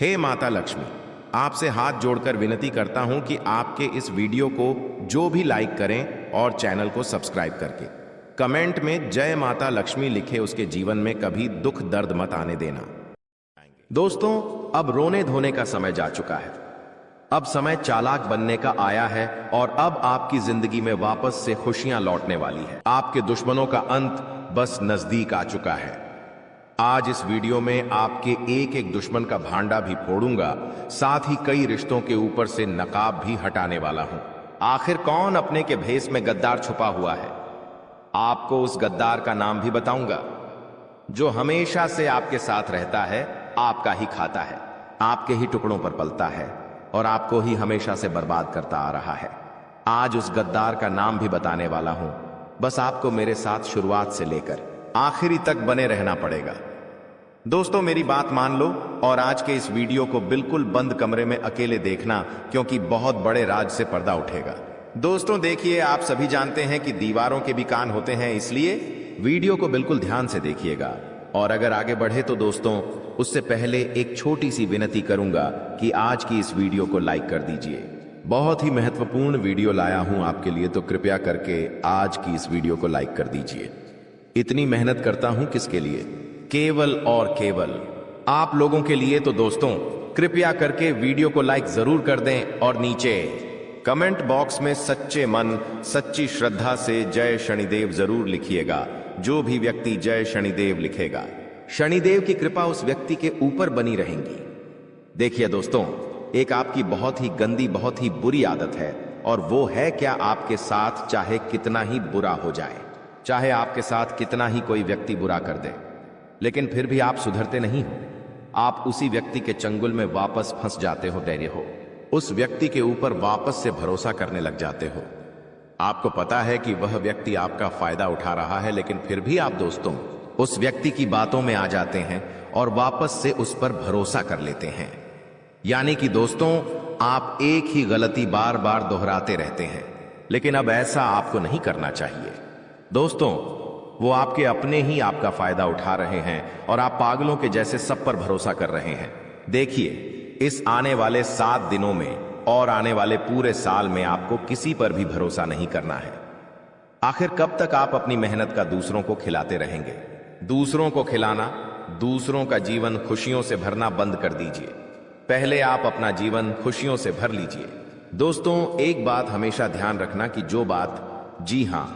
हे माता लक्ष्मी, आपसे हाथ जोड़कर विनती करता हूं कि आपके इस वीडियो को जो भी लाइक करें और चैनल को सब्सक्राइब करके कमेंट में जय माता लक्ष्मी लिखे, उसके जीवन में कभी दुख दर्द मत आने देना। दोस्तों, अब रोने धोने का समय जा चुका है। अब समय चालाक बनने का आया है और अब आपकी जिंदगी में वापस से खुशियां लौटने वाली है। आपके दुश्मनों का अंत बस नजदीक आ चुका है। आज इस वीडियो में आपके एक एक दुश्मन का भांडा भी फोड़ूंगा, साथ ही कई रिश्तों के ऊपर से नकाब भी हटाने वाला हूं। आखिर कौन अपने के भेष में गद्दार छुपा हुआ है? आपको उस गद्दार का नाम भी बताऊंगा जो हमेशा से आपके साथ रहता है, आपका ही खाता है, आपके ही टुकड़ों पर पलता है और आपको ही हमेशा से बर्बाद करता आ रहा है। आज उस गद्दार का नाम भी बताने वाला हूं। बस आपको मेरे साथ शुरुआत से लेकर आखिरी तक बने रहना पड़ेगा। दोस्तों, मेरी बात मान लो और आज के इस वीडियो को बिल्कुल बंद कमरे में अकेले देखना, क्योंकि बहुत बड़े राज से पर्दा उठेगा। दोस्तों देखिए, आप सभी जानते हैं कि दीवारों के भी कान होते हैं, इसलिए वीडियो को बिल्कुल ध्यान से देखिएगा। और अगर आगे बढ़े तो दोस्तों, उससे पहले एक छोटी सी विनती करूंगा कि आज की इस वीडियो को लाइक कर दीजिए। बहुत ही महत्वपूर्ण वीडियो लाया हूं आपके लिए, तो कृपया करके आज की इस वीडियो को लाइक कर दीजिए। इतनी मेहनत करता हूं किसके लिए? केवल और केवल आप लोगों के लिए। तो दोस्तों, कृपया करके वीडियो को लाइक जरूर कर दें और नीचे कमेंट बॉक्स में सच्चे मन सच्ची श्रद्धा से जय शनिदेव जरूर लिखिएगा। जो भी व्यक्ति जय शनिदेव लिखेगा, शनिदेव की कृपा उस व्यक्ति के ऊपर बनी रहेंगी। देखिए दोस्तों, एक आपकी बहुत ही गंदी, बहुत ही बुरी आदत है, और वो है क्या? आपके साथ चाहे कितना ही बुरा हो जाए, चाहे आपके साथ कितना ही कोई व्यक्ति बुरा कर दे, लेकिन फिर भी आप सुधरते नहीं हो। आप उसी व्यक्ति के चंगुल में वापस फंस जाते हो, डरे हो, उस व्यक्ति के ऊपर वापस से भरोसा करने लग जाते हो। आपको पता है कि वह व्यक्ति आपका फायदा उठा रहा है, लेकिन फिर भी आप दोस्तों उस व्यक्ति की बातों में आ जाते हैं और वापस से उस पर भरोसा कर लेते हैं। यानी कि दोस्तों, आप एक ही गलती बार बार दोहराते रहते हैं, लेकिन अब ऐसा आपको नहीं करना चाहिए। दोस्तों, वो आपके अपने ही आपका फायदा उठा रहे हैं और आप पागलों के जैसे सब पर भरोसा कर रहे हैं। देखिए, इस आने वाले 7 दिनों में और आने वाले पूरे साल में आपको किसी पर भी भरोसा नहीं करना है। आखिर कब तक आप अपनी मेहनत का दूसरों को खिलाते रहेंगे? दूसरों को खिलाना, दूसरों का जीवन खुशियों से भरना बंद कर दीजिए। पहले आप अपना जीवन खुशियों से भर लीजिए। दोस्तों, एक बात हमेशा ध्यान रखना कि जो बात, जी हां,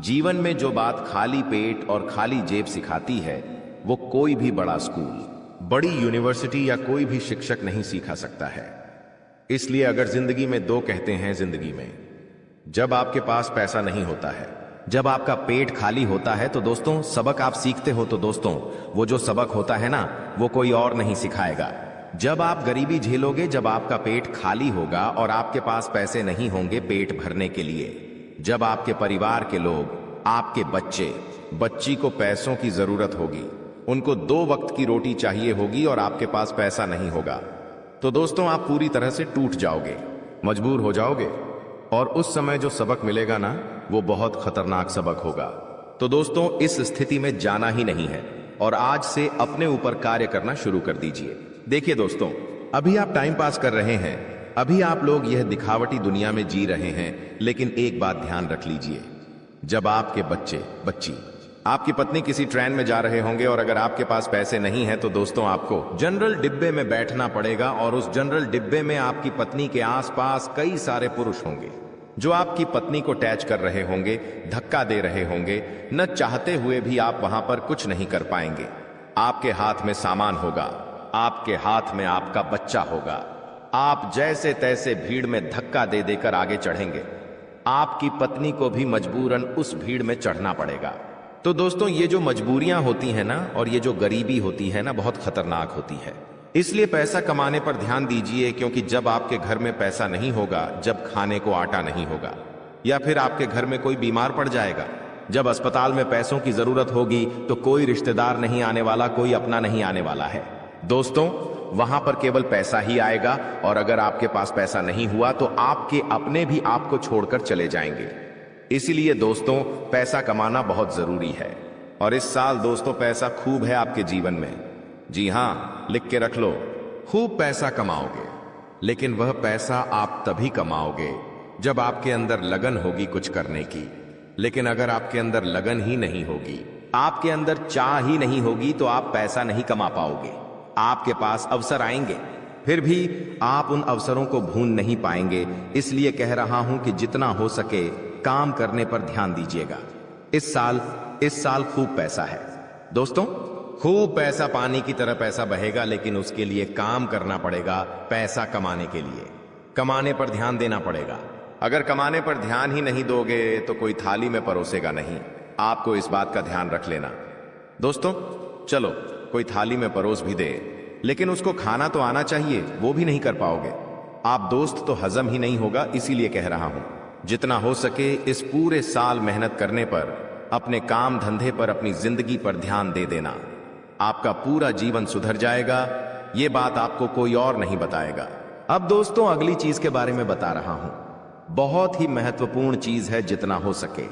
जीवन में जो बात खाली पेट और खाली जेब सिखाती है, वो कोई भी बड़ा स्कूल, बड़ी यूनिवर्सिटी या कोई भी शिक्षक नहीं सिखा सकता है। इसलिए अगर जिंदगी में दो कहते हैं, जिंदगी में जब आपके पास पैसा नहीं होता है, जब आपका पेट खाली होता है, तो दोस्तों सबक आप सीखते हो। तो दोस्तों, वो जो सबक होता है ना, वो कोई और नहीं सिखाएगा। जब आप गरीबी झेलोगे, जब आपका पेट खाली होगा और आपके पास पैसे नहीं होंगे पेट भरने के लिए, जब आपके परिवार के लोग, आपके बच्ची को पैसों की जरूरत होगी, उनको 2 वक्त की रोटी चाहिए होगी और आपके पास पैसा नहीं होगा, तो दोस्तों आप पूरी तरह से टूट जाओगे, मजबूर हो जाओगे। और उस समय जो सबक मिलेगा ना, वो बहुत खतरनाक सबक होगा। तो दोस्तों, इस स्थिति में जाना ही नहीं है और आज से अपने ऊपर कार्य करना शुरू कर दीजिए। देखिए दोस्तों, अभी आप टाइम पास कर रहे हैं, अभी आप लोग यह दिखावटी दुनिया में जी रहे हैं, लेकिन एक बात ध्यान रख लीजिए, जब आपके बच्ची, आपकी पत्नी किसी ट्रेन में जा रहे होंगे और अगर आपके पास पैसे नहीं हैं, तो दोस्तों आपको जनरल डिब्बे में बैठना पड़ेगा और उस जनरल डिब्बे में आपकी पत्नी के आसपास कई सारे पुरुष होंगे जो आपकी पत्नी को टैच कर रहे होंगे, धक्का दे रहे होंगे। न चाहते हुए भी आप वहां पर कुछ नहीं कर पाएंगे। आपके हाथ में सामान होगा, आपके हाथ में आपका बच्चा होगा, आप जैसे तैसे भीड़ में धक्का दे देकर आगे चढ़ेंगे। आपकी पत्नी को भी मजबूरन उस भीड़ में चढ़ना पड़ेगा। तो दोस्तों, ये जो मजबूरियां होती है ना, और ये जो गरीबी होती है ना, बहुत खतरनाक होती है। इसलिए पैसा कमाने पर ध्यान दीजिए, क्योंकि जब आपके घर में पैसा नहीं होगा, जब खाने को आटा नहीं होगा, या फिर आपके घर में कोई बीमार पड़ जाएगा, जब अस्पताल में पैसों की जरूरत होगी, तो कोई रिश्तेदार नहीं आने वाला, कोई अपना नहीं आने वाला है। दोस्तों, वहां पर केवल पैसा ही आएगा, और अगर आपके पास पैसा नहीं हुआ तो आपके अपने भी आपको छोड़कर चले जाएंगे। इसीलिए दोस्तों, पैसा कमाना बहुत जरूरी है। और इस साल दोस्तों पैसा खूब है आपके जीवन में। जी हां, लिख के रख लो, खूब पैसा कमाओगे, लेकिन वह पैसा आप तभी कमाओगे जब आपके अंदर लगन होगी कुछ करने की। लेकिन अगर आपके अंदर लगन ही नहीं होगी, आपके अंदर चाह ही नहीं होगी, तो आप पैसा नहीं कमा पाओगे। आपके पास अवसर आएंगे, फिर भी आप उन अवसरों को भून नहीं पाएंगे। इसलिए कह रहा हूं कि जितना हो सके काम करने पर ध्यान दीजिएगा। इस साल खूब पैसा है दोस्तों, खूब पैसा पानी की तरह पैसा बहेगा, लेकिन उसके लिए काम करना पड़ेगा। पैसा कमाने के लिए कमाने पर ध्यान देना पड़ेगा। अगर कमाने पर ध्यान ही नहीं दोगे तो कोई थाली में परोसेगा नहीं। आपको इस बात का ध्यान रख लेना दोस्तों। चलो कोई थाली में परोस भी दे, लेकिन उसको खाना तो आना चाहिए, वो भी नहीं कर पाओगे आप दोस्त, तो हजम ही नहीं होगा। इसीलिए कह रहा हूं जितना हो सके इस पूरे साल मेहनत करने पर, अपने काम धंधे पर, अपनी जिंदगी पर ध्यान दे देना। आपका पूरा जीवन सुधर जाएगा। ये बात आपको कोई और नहीं बताएगा। अब दोस्तों अगली चीज के बारे में बता रहा हूं, बहुत ही महत्वपूर्ण चीज है। जितना हो सके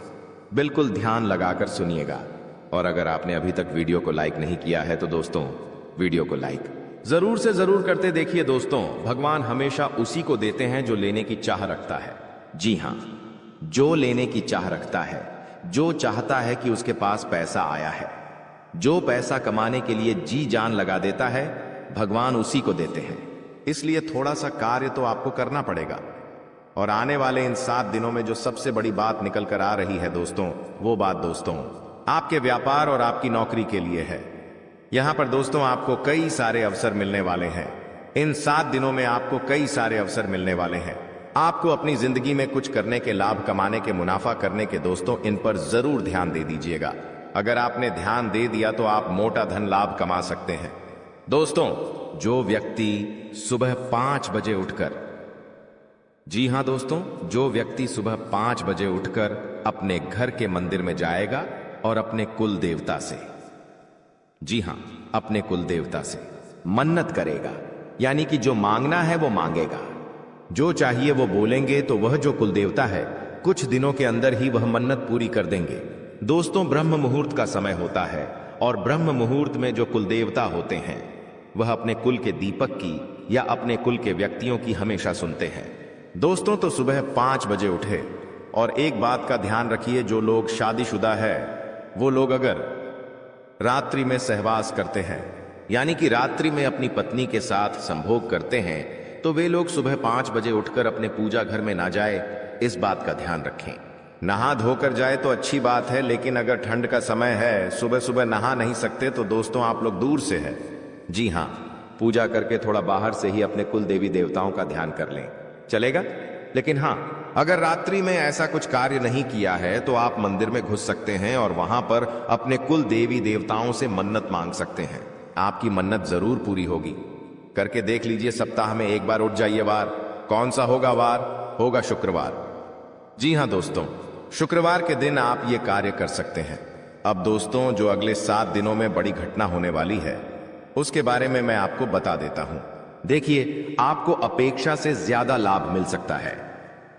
बिल्कुल ध्यान लगाकर सुनिएगा। और अगर आपने अभी तक वीडियो को लाइक नहीं किया है तो दोस्तों वीडियो को लाइक जरूर से जरूर करते देखिए। दोस्तों भगवान हमेशा उसी को देते हैं जो लेने की चाह रखता है। जी हां, जो लेने की चाह रखता है, जो चाहता है कि उसके पास पैसा आया है, जो पैसा कमाने के लिए जी जान लगा देता है, भगवान उसी को देते हैं। इसलिए थोड़ा सा कार्य तो आपको करना पड़ेगा। और आने वाले इन 7 दिनों में जो सबसे बड़ी बात निकल कर आ रही है दोस्तों, वो बात दोस्तों आपके व्यापार और आपकी नौकरी के लिए है। यहां पर दोस्तों आपको कई सारे अवसर मिलने वाले हैं। इन 7 दिनों में आपको कई सारे अवसर मिलने वाले हैं। आपको अपनी जिंदगी में कुछ करने के, लाभ कमाने के, मुनाफा करने के दोस्तों, इन पर जरूर ध्यान दे दीजिएगा। अगर आपने ध्यान दे दिया तो आप मोटा धन लाभ कमा सकते हैं। दोस्तों जो व्यक्ति सुबह 5 बजे उठकर, जी हां दोस्तों, जो व्यक्ति सुबह 5 बजे उठकर अपने घर के मंदिर में जाएगा और अपने कुल देवता से, जी हां, अपने कुल देवता से मन्नत करेगा, यानी कि जो मांगना है वो मांगेगा, जो चाहिए वो बोलेंगे, तो वह जो कुल देवता है कुछ दिनों के अंदर ही वह मन्नत पूरी कर देंगे। दोस्तों ब्रह्म मुहूर्त का समय होता है, और ब्रह्म मुहूर्त में जो कुल देवता होते हैं वह अपने कुल के दीपक की या अपने कुल के व्यक्तियों की हमेशा सुनते हैं। दोस्तों तो सुबह 5 बजे उठे। और एक बात का ध्यान रखिए, जो लोग शादीशुदा है वो लोग अगर रात्रि में सहवास करते हैं, यानी कि रात्रि में अपनी पत्नी के साथ संभोग करते हैं, तो वे लोग सुबह 5 बजे उठकर अपने पूजा घर में ना जाए। इस बात का ध्यान रखें। नहा धोकर जाए तो अच्छी बात है, लेकिन अगर ठंड का समय है, सुबह सुबह नहा नहीं सकते, तो दोस्तों आप लोग दूर से है, जी हां, पूजा करके थोड़ा बाहर से ही अपने कुल देवी देवताओं का ध्यान कर लें, चलेगा। लेकिन हां, अगर रात्रि में ऐसा कुछ कार्य नहीं किया है तो आप मंदिर में घुस सकते हैं और वहां पर अपने कुल देवी देवताओं से मन्नत मांग सकते हैं। आपकी मन्नत जरूर पूरी होगी। करके देख लीजिए। सप्ताह में एक बार उठ जाइए। वार कौन सा होगा? वार होगा शुक्रवार। जी हां दोस्तों, शुक्रवार के दिन आप ये कार्य कर सकते हैं। अब दोस्तों जो अगले 7 दिनों में बड़ी घटना होने वाली है उसके बारे में मैं आपको बता देता हूं। देखिए, आपको अपेक्षा से ज्यादा लाभ मिल सकता है,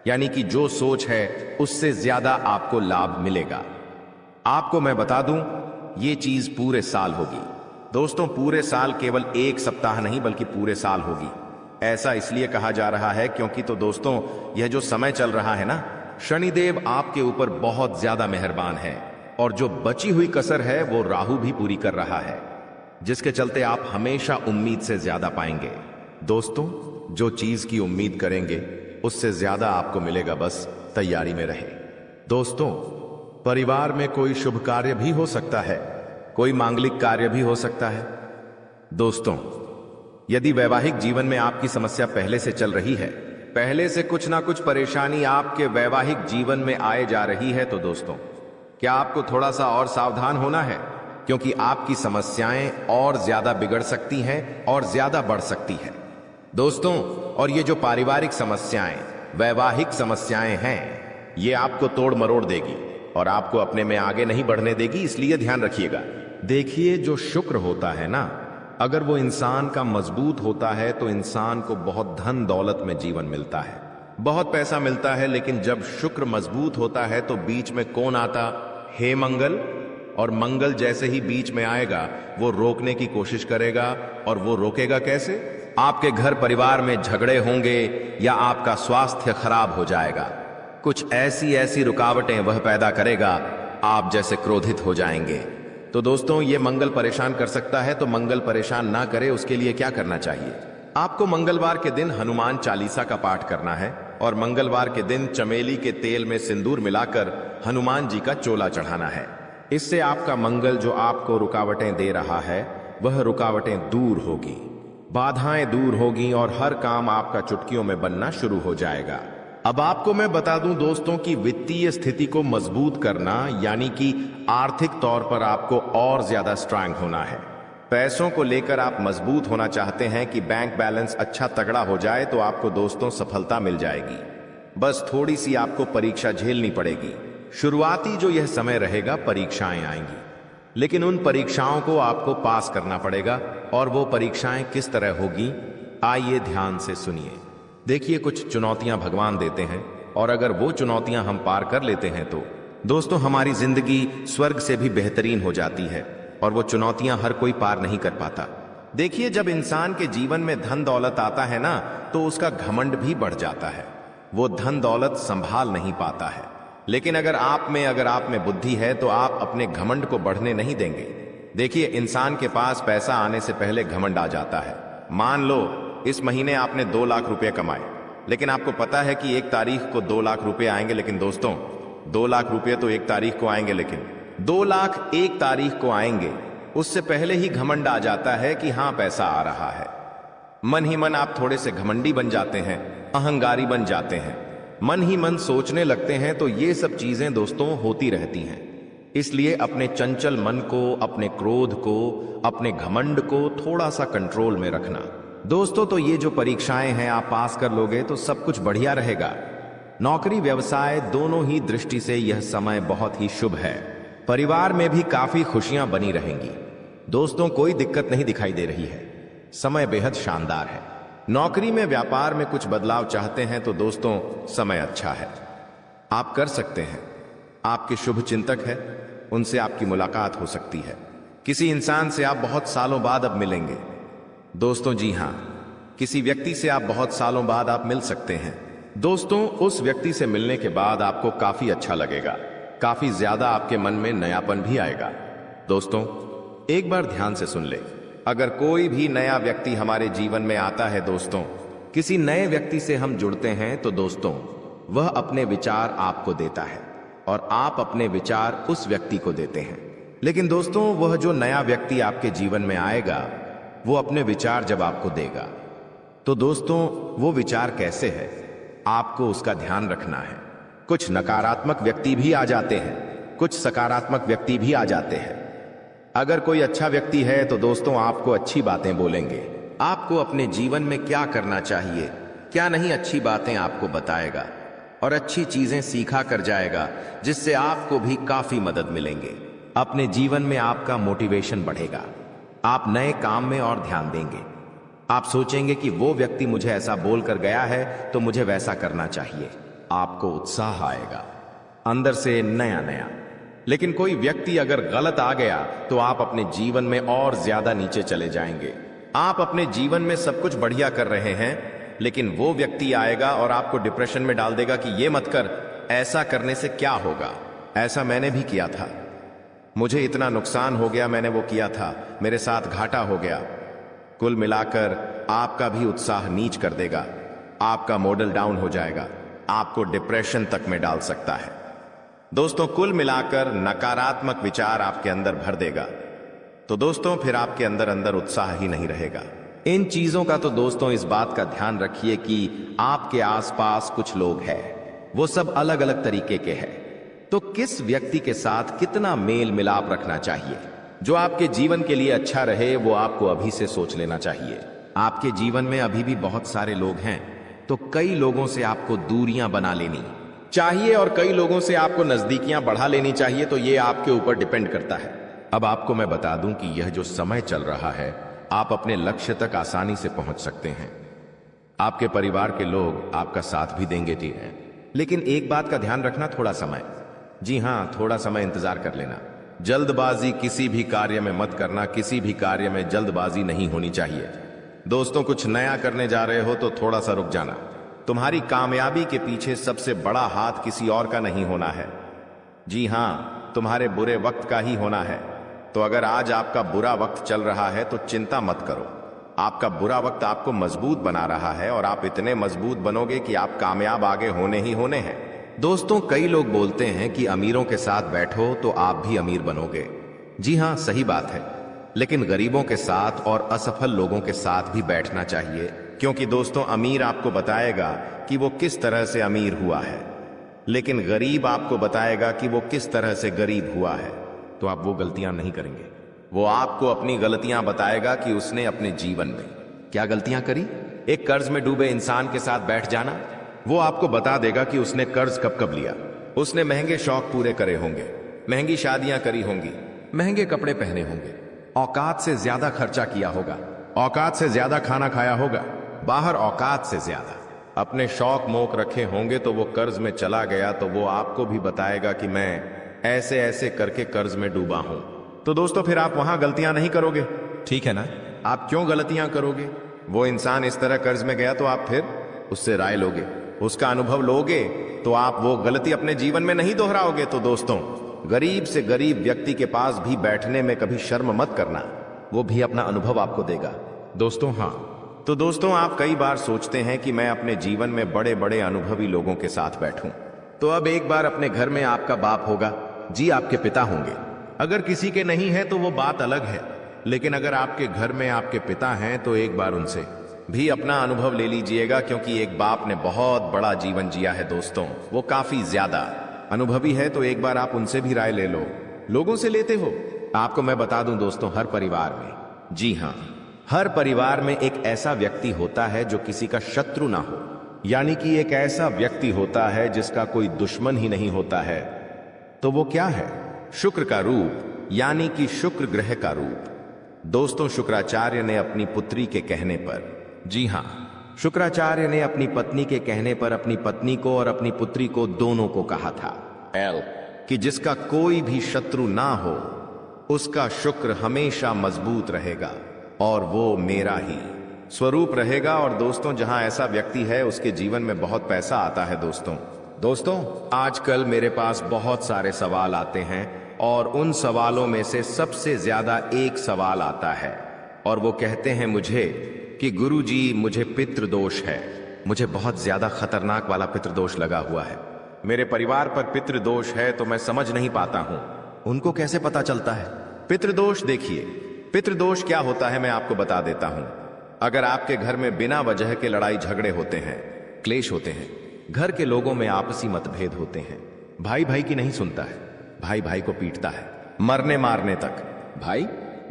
यानी कि जो सोच है उससे ज्यादा आपको लाभ मिलेगा। आपको मैं बता दूं, ये चीज पूरे साल होगी दोस्तों, पूरे साल, केवल एक सप्ताह नहीं बल्कि पूरे साल होगी। ऐसा इसलिए कहा जा रहा है क्योंकि तो दोस्तों यह जो समय चल रहा है ना, शनिदेव आपके ऊपर बहुत ज्यादा मेहरबान है, और जो बची हुई कसर है वो राहु भी पूरी कर रहा है, जिसके चलते आप हमेशा उम्मीद से ज्यादा पाएंगे। दोस्तों जो चीज की उम्मीद करेंगे उससे ज्यादा आपको मिलेगा, बस तैयारी में रहे। दोस्तों परिवार में कोई शुभ कार्य भी हो सकता है, कोई मांगलिक कार्य भी हो सकता है। दोस्तों यदि वैवाहिक जीवन में आपकी समस्या पहले से चल रही है, पहले से कुछ ना कुछ परेशानी आपके वैवाहिक जीवन में आए जा रही है, तो दोस्तों क्या आपको थोड़ा सा और सावधान होना है, क्योंकि आपकी समस्याएं और ज्यादा बिगड़ सकती हैं और ज्यादा बढ़ सकती है। दोस्तों और ये जो पारिवारिक समस्याएं, वैवाहिक समस्याएं हैं, ये आपको तोड़ मरोड़ देगी और आपको अपने में आगे नहीं बढ़ने देगी, इसलिए ध्यान रखिएगा। देखिए जो शुक्र होता है ना, अगर वो इंसान का मजबूत होता है तो इंसान को बहुत धन दौलत में जीवन मिलता है, बहुत पैसा मिलता है। लेकिन जब शुक्र मजबूत होता है तो बीच में कौन आता? हे मंगल। और मंगल जैसे ही बीच में आएगा वो रोकने की कोशिश करेगा, और वो रोकेगा कैसे? आपके घर परिवार में झगड़े होंगे या आपका स्वास्थ्य खराब हो जाएगा। कुछ ऐसी ऐसी रुकावटें वह पैदा करेगा, आप जैसे क्रोधित हो जाएंगे। तो दोस्तों, ये मंगल परेशान कर सकता है, तो मंगल परेशान ना करे उसके लिए क्या करना चाहिए? आपको मंगलवार के दिन हनुमान चालीसा का पाठ करना है और मंगलवार के दिन चमेली के तेल में सिंदूर मिलाकर हनुमान जी का चोला चढ़ाना है। इससे आपका मंगल जो आपको रुकावटें दे रहा है वह रुकावटें दूर होगी, बाधाएं दूर होगी और हर काम आपका चुटकियों में बनना शुरू हो जाएगा। अब आपको मैं बता दूं दोस्तों कि वित्तीय स्थिति को मजबूत करना यानी कि आर्थिक तौर पर आपको और ज्यादा स्ट्रांग होना है। पैसों को लेकर आप मजबूत होना चाहते हैं कि बैंक बैलेंस अच्छा तगड़ा हो जाए, तो आपको दोस्तों सफलता मिल जाएगी। बस थोड़ी सी आपको परीक्षा झेलनी पड़ेगी। शुरुआती जो यह समय रहेगा परीक्षाएं आएंगी, लेकिन उन परीक्षाओं को आपको पास करना पड़ेगा। और वो परीक्षाएं किस तरह होगी, आइए ध्यान से सुनिए। देखिए, कुछ चुनौतियां भगवान देते हैं और अगर वो चुनौतियां हम पार कर लेते हैं तो दोस्तों हमारी जिंदगी स्वर्ग से भी बेहतरीन हो जाती है। और वो चुनौतियां हर कोई पार नहीं कर पाता। देखिए, जब इंसान के जीवन में धन दौलत आता है ना, तो उसका घमंड भी बढ़ जाता है। वो धन दौलत संभाल नहीं पाता है। लेकिन अगर आप में बुद्धि है तो आप अपने घमंड को बढ़ने नहीं देंगे। देखिए, इंसान के पास पैसा आने से पहले घमंड आ जाता है। मान लो इस महीने आपने 2 लाख रुपए कमाए, लेकिन आपको पता है कि 1 तारीख को 2 लाख रुपए आएंगे। लेकिन दोस्तों, 2 लाख रुपए तो 1 तारीख को आएंगे, लेकिन 2 लाख 1 तारीख को आएंगे, उससे पहले ही घमंड आ जाता है कि हाँ पैसा आ रहा है। मन ही मन आप थोड़े से घमंडी बन जाते हैं, अहंकारी बन जाते हैं, मन ही मन सोचने लगते हैं। तो ये सब चीजें दोस्तों होती रहती हैं। इसलिए अपने चंचल मन को, अपने क्रोध को, अपने घमंड को थोड़ा सा कंट्रोल में रखना। दोस्तों, तो ये जो परीक्षाएं हैं आप पास कर लोगे तो सब कुछ बढ़िया रहेगा। नौकरी व्यवसाय दोनों ही दृष्टि से यह समय बहुत ही शुभ है। परिवार में भी काफी खुशियां बनी रहेंगी। दोस्तों, कोई दिक्कत नहीं दिखाई दे रही है, समय बेहद शानदार है। नौकरी में, व्यापार में कुछ बदलाव चाहते हैं तो दोस्तों समय अच्छा है, आप कर सकते हैं। आपके शुभ चिंतक है, उनसे आपकी मुलाकात हो सकती है। किसी इंसान से आप बहुत सालों बाद अब मिलेंगे। दोस्तों जी हां, किसी व्यक्ति से आप बहुत सालों बाद आप मिल सकते हैं। दोस्तों, उस व्यक्ति से मिलने के बाद आपको काफी अच्छा लगेगा, काफी ज्यादा आपके मन में नयापन भी आएगा। दोस्तों, एक बार ध्यान से सुन ले, अगर कोई भी नया व्यक्ति हमारे जीवन में आता है दोस्तों, किसी नए व्यक्ति से हम जुड़ते हैं तो दोस्तों वह अपने विचार आपको देता है और आप अपने विचार उस व्यक्ति को देते हैं। लेकिन दोस्तों, वह जो नया व्यक्ति आपके जीवन में आएगा वो अपने विचार जब आपको देगा तो दोस्तों वो विचार कैसे है, आपको उसका ध्यान रखना है। कुछ नकारात्मक व्यक्ति भी आ जाते हैं, कुछ सकारात्मक व्यक्ति भी आ जाते हैं। अगर कोई अच्छा व्यक्ति है तो दोस्तों आपको अच्छी बातें बोलेंगे, आपको अपने जीवन में क्या करना चाहिए, क्या नहीं, अच्छी बातें आपको बताएगा और अच्छी चीजें सीखा कर जाएगा, जिससे आपको भी काफी मदद मिलेंगे। अपने जीवन में आपका मोटिवेशन बढ़ेगा, आप नए काम में और ध्यान देंगे। आप सोचेंगे कि वो व्यक्ति मुझे ऐसा बोलकर गया है तो मुझे वैसा करना चाहिए। आपको उत्साह आएगा अंदर से नया नया। लेकिन कोई व्यक्ति अगर गलत आ गया तो आप अपने जीवन में और ज्यादा नीचे चले जाएंगे। आप अपने जीवन में सब कुछ बढ़िया कर रहे हैं, लेकिन वो व्यक्ति आएगा और आपको डिप्रेशन में डाल देगा कि ये मत कर, ऐसा करने से क्या होगा, ऐसा मैंने भी किया था, मुझे इतना नुकसान हो गया, मैंने वो किया था, मेरे साथ घाटा हो गया। कुल मिलाकर आपका भी उत्साह नीच कर देगा, आपका मॉडल डाउन हो जाएगा, आपको डिप्रेशन तक में डाल सकता है। दोस्तों, कुल मिलाकर नकारात्मक विचार आपके अंदर भर देगा। तो दोस्तों फिर आपके अंदर अंदर उत्साह ही नहीं रहेगा। इन चीजों का तो दोस्तों इस बात का ध्यान रखिए कि आपके आसपास कुछ लोग हैं, वो सब अलग अलग तरीके के हैं। तो किस व्यक्ति के साथ कितना मेल मिलाप रखना चाहिए जो आपके जीवन के लिए अच्छा रहे, वो आपको अभी से सोच लेना चाहिए। आपके जीवन में अभी भी बहुत सारे लोग हैं, तो कई लोगों से आपको दूरियां बना लेनी चाहिए और कई लोगों से आपको नजदीकियां बढ़ा लेनी चाहिए। तो ये आपके ऊपर डिपेंड करता है। अब आपको मैं बता दूं कि यह जो समय चल रहा है, आप अपने लक्ष्य तक आसानी से पहुंच सकते हैं। आपके परिवार के लोग आपका साथ भी देंगे, ठीक है, लेकिन एक बात का ध्यान रखना, थोड़ा समय, जी हां, थोड़ा समय इंतजार कर लेना। जल्दबाजी किसी भी कार्य में मत करना, किसी भी कार्य में जल्दबाजी नहीं होनी चाहिए। दोस्तों, कुछ नया करने जा रहे हो तो थोड़ा सा रुक जाना। तुम्हारी कामयाबी के पीछे सबसे बड़ा हाथ किसी और का नहीं होना है। जी हां, तुम्हारे बुरे वक्त का ही होना है। तो अगर आज आपका बुरा वक्त चल रहा है तो चिंता मत करो। आपका बुरा वक्त आपको मजबूत बना रहा है और आप इतने मजबूत बनोगे कि आप कामयाब आगे होने ही होने हैं। दोस्तों, कई लोग बोलते हैं कि अमीरों के साथ बैठो तो आप भी अमीर बनोगे। जी हां, सही बात है, लेकिन गरीबों के साथ और असफल लोगों के साथ भी बैठना चाहिए, क्योंकि दोस्तों, अमीर आपको बताएगा कि वो किस तरह से अमीर हुआ है, लेकिन गरीब आपको बताएगा कि वो किस तरह से गरीब हुआ है। तो आप वो गलतियां नहीं करेंगे। वो आपको अपनी गलतियां बताएगा कि उसने अपने जीवन में क्या गलतियां करी। एक कर्ज में डूबे इंसान के साथ बैठ जाना, वो आपको बता देगा कि उसने कर्ज कब कब लिया। उसने महंगे शौक पूरे करे होंगे, महंगी शादियां करी होंगी, महंगे कपड़े पहने होंगे, औकात से ज्यादा खर्चा किया होगा, औकात से ज्यादा खाना खाया होगा, बाहर औकात से ज्यादा अपने शौक मोक रखे होंगे। तो वो कर्ज में चला गया तो वो आपको भी बताएगा कि मैं ऐसे ऐसे करके कर्ज में डूबा हूं। तो दोस्तों, फिर आप वहां गलतियां नहीं करोगे, ठीक है ना? आप क्यों गलतियां करोगे? वो इंसान इस तरह कर्ज में गया तो आप फिर उससे राय लोगे, उसका अनुभव लोगे, तो आप वो गलती अपने जीवन में नहीं दोहराओगे। तो दोस्तों, गरीब से गरीब व्यक्ति के पास भी बैठने में कभी शर्म मत करना, वो भी अपना अनुभव आपको देगा। दोस्तों, हाँ, तो दोस्तों, आप कई बार सोचते हैं कि मैं अपने जीवन में बड़े बड़े अनुभवी लोगों के साथ बैठूं। तो अब एक बार अपने घर में आपका बाप होगा, जी आपके पिता होंगे। अगर किसी के नहीं है तो वो बात अलग है, लेकिन अगर आपके घर में आपके पिता हैं तो एक बार उनसे भी अपना अनुभव ले लीजिएगा, क्योंकि एक बाप ने बहुत बड़ा जीवन जिया है दोस्तों, वो काफी ज्यादा अनुभवी है। तो एक बार आप उनसे भी राय ले लो। लोगों से लेते हो? आपको मैं बता दूं दोस्तों, हर परिवार में, जी हां, हर परिवार में एक ऐसा व्यक्ति होता है जो किसी का शत्रु ना हो, यानी कि एक ऐसा व्यक्ति होता है जिसका कोई दुश्मन ही नहीं होता है। तो वो क्या है? शुक्र का रूप, यानी कि शुक्र ग्रह का रूप। दोस्तों, शुक्राचार्य ने अपनी पुत्री के कहने पर, जी हां, शुक्राचार्य ने अपनी पत्नी के कहने पर अपनी पत्नी को और अपनी पुत्री को दोनों को कहा था कि जिसका कोई भी शत्रु ना हो उसका शुक्र हमेशा मजबूत रहेगा और वो मेरा ही स्वरूप रहेगा। और दोस्तों, जहां ऐसा व्यक्ति है उसके जीवन में बहुत पैसा आता है। दोस्तों, आजकल मेरे पास बहुत सारे सवाल आते हैं और उन सवालों में से सबसे ज्यादा एक सवाल आता है और वो कहते हैं मुझे कि गुरुजी, मुझे पितृदोष है, मुझे बहुत ज्यादा खतरनाक वाला पितृदोष लगा हुआ है, मेरे परिवार पर पितृदोष है, तो मैं समझ नहीं पाता हूं। उनको कैसे पता चलता है पितृदोष? देखिए, पितृदोष क्या होता है मैं आपको बता देता हूं। अगर आपके घर में बिना वजह के लड़ाई झगड़े होते हैं, क्लेश होते हैं, घर के लोगों में आपसी मतभेद होते हैं, भाई भाई की नहीं सुनता है, भाई भाई को पीटता है, मरने मारने तक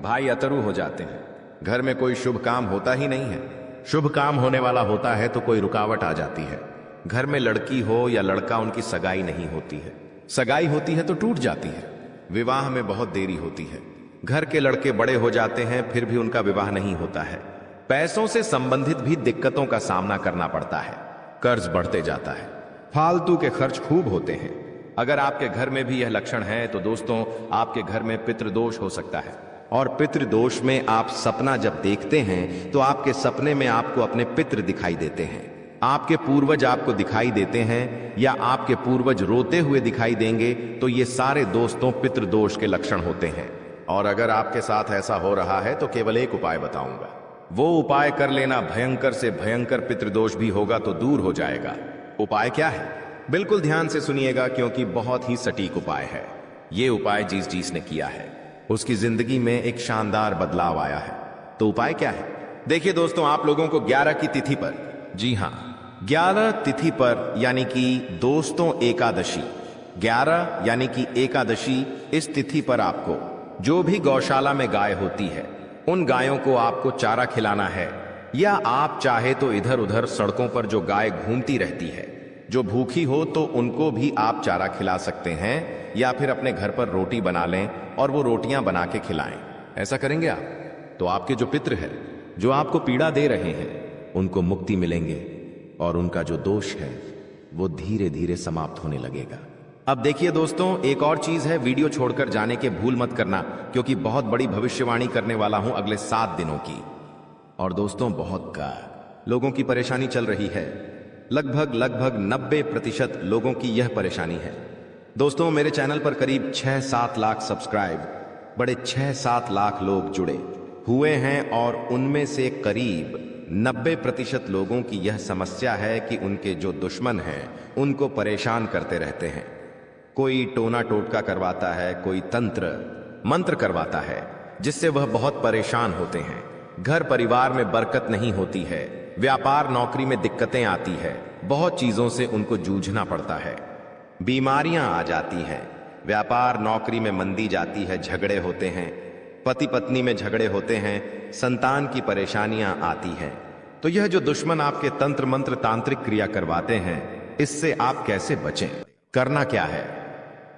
भाई अतरू हो जाते हैं, घर में कोई शुभ काम होता ही नहीं है, शुभ काम होने वाला होता है तो कोई रुकावट आ जाती है, घर में लड़की हो या लड़का, उनकी सगाई नहीं होती है, सगाई होती है तो टूट जाती है, विवाह में बहुत देरी होती है, घर के लड़के बड़े हो जाते हैं फिर भी उनका विवाह नहीं होता है, पैसों से संबंधित भी दिक्कतों का सामना करना पड़ता है, कर्ज बढ़ते जाता है, फालतू के खर्च खूब होते हैं। अगर आपके घर में भी यह लक्षण है तो दोस्तों, आपके घर में पितृदोष हो सकता है। और पितृदोष में आप सपना जब देखते हैं तो आपके सपने में आपको अपने पितृ दिखाई देते हैं, आपके पूर्वज आपको दिखाई देते हैं या आपके पूर्वज रोते हुए दिखाई देंगे, तो ये सारे दोस्तों पितृदोष के लक्षण होते हैं। और अगर आपके साथ ऐसा हो रहा है तो केवल एक उपाय बताऊंगा, वो उपाय कर लेना, भयंकर से भयंकर पितृदोष भी होगा तो दूर हो जाएगा। उपाय क्या है? बिल्कुल ध्यान से सुनिएगा, क्योंकि बहुत ही सटीक उपाय है। ये उपाय जिस ने किया है उसकी जिंदगी में एक शानदार बदलाव आया है। तो उपाय क्या है? देखिए दोस्तों, आप लोगों को 11 की तिथि पर, जी हां, 11 तिथि पर, यानी कि दोस्तों एकादशी, 11 यानी कि एकादशी, इस तिथि पर आपको जो भी गौशाला में गाय होती है उन गायों को आपको चारा खिलाना है, या आप चाहे तो इधर उधर सड़कों पर जो गाय घूमती रहती है, जो भूखी हो तो उनको भी आप चारा खिला सकते हैं, या फिर अपने घर पर रोटी बना लें और वो रोटियां बना के खिलाएं। ऐसा करेंगे आप तो आपके जो पितृ है, जो आपको पीड़ा दे रहे हैं, उनको मुक्ति मिलेंगे और उनका जो दोष है वो धीरे धीरे समाप्त होने लगेगा। अब देखिए दोस्तों, एक और चीज है, वीडियो छोड़कर जाने के भूल मत करना, क्योंकि बहुत बड़ी भविष्यवाणी करने वाला हूं अगले 7 दिनों की। और दोस्तों बहुत का लोगों की परेशानी चल रही है। लगभग 90% लोगों की यह परेशानी है। दोस्तों मेरे चैनल पर करीब 6-7 लाख सब्सक्राइब, बड़े 6-7 लाख लोग जुड़े हुए हैं और उनमें से करीब 90% लोगों की यह समस्या है कि उनके जो दुश्मन हैं उनको परेशान करते रहते हैं। कोई टोना टोटका करवाता है, कोई तंत्र मंत्र करवाता है जिससे वह बहुत परेशान होते हैं। घर परिवार में बरकत नहीं होती है, व्यापार नौकरी में दिक्कतें आती है, बहुत चीजों से उनको जूझना पड़ता है, बीमारियां आ जाती हैं, व्यापार नौकरी में मंदी जाती है, झगड़े होते हैं, पति पत्नी में झगड़े होते हैं, संतान की परेशानियां आती हैं। तो यह जो दुश्मन आपके तंत्र मंत्र तांत्रिक क्रिया करवाते हैं, इससे आप कैसे बचें? करना क्या है?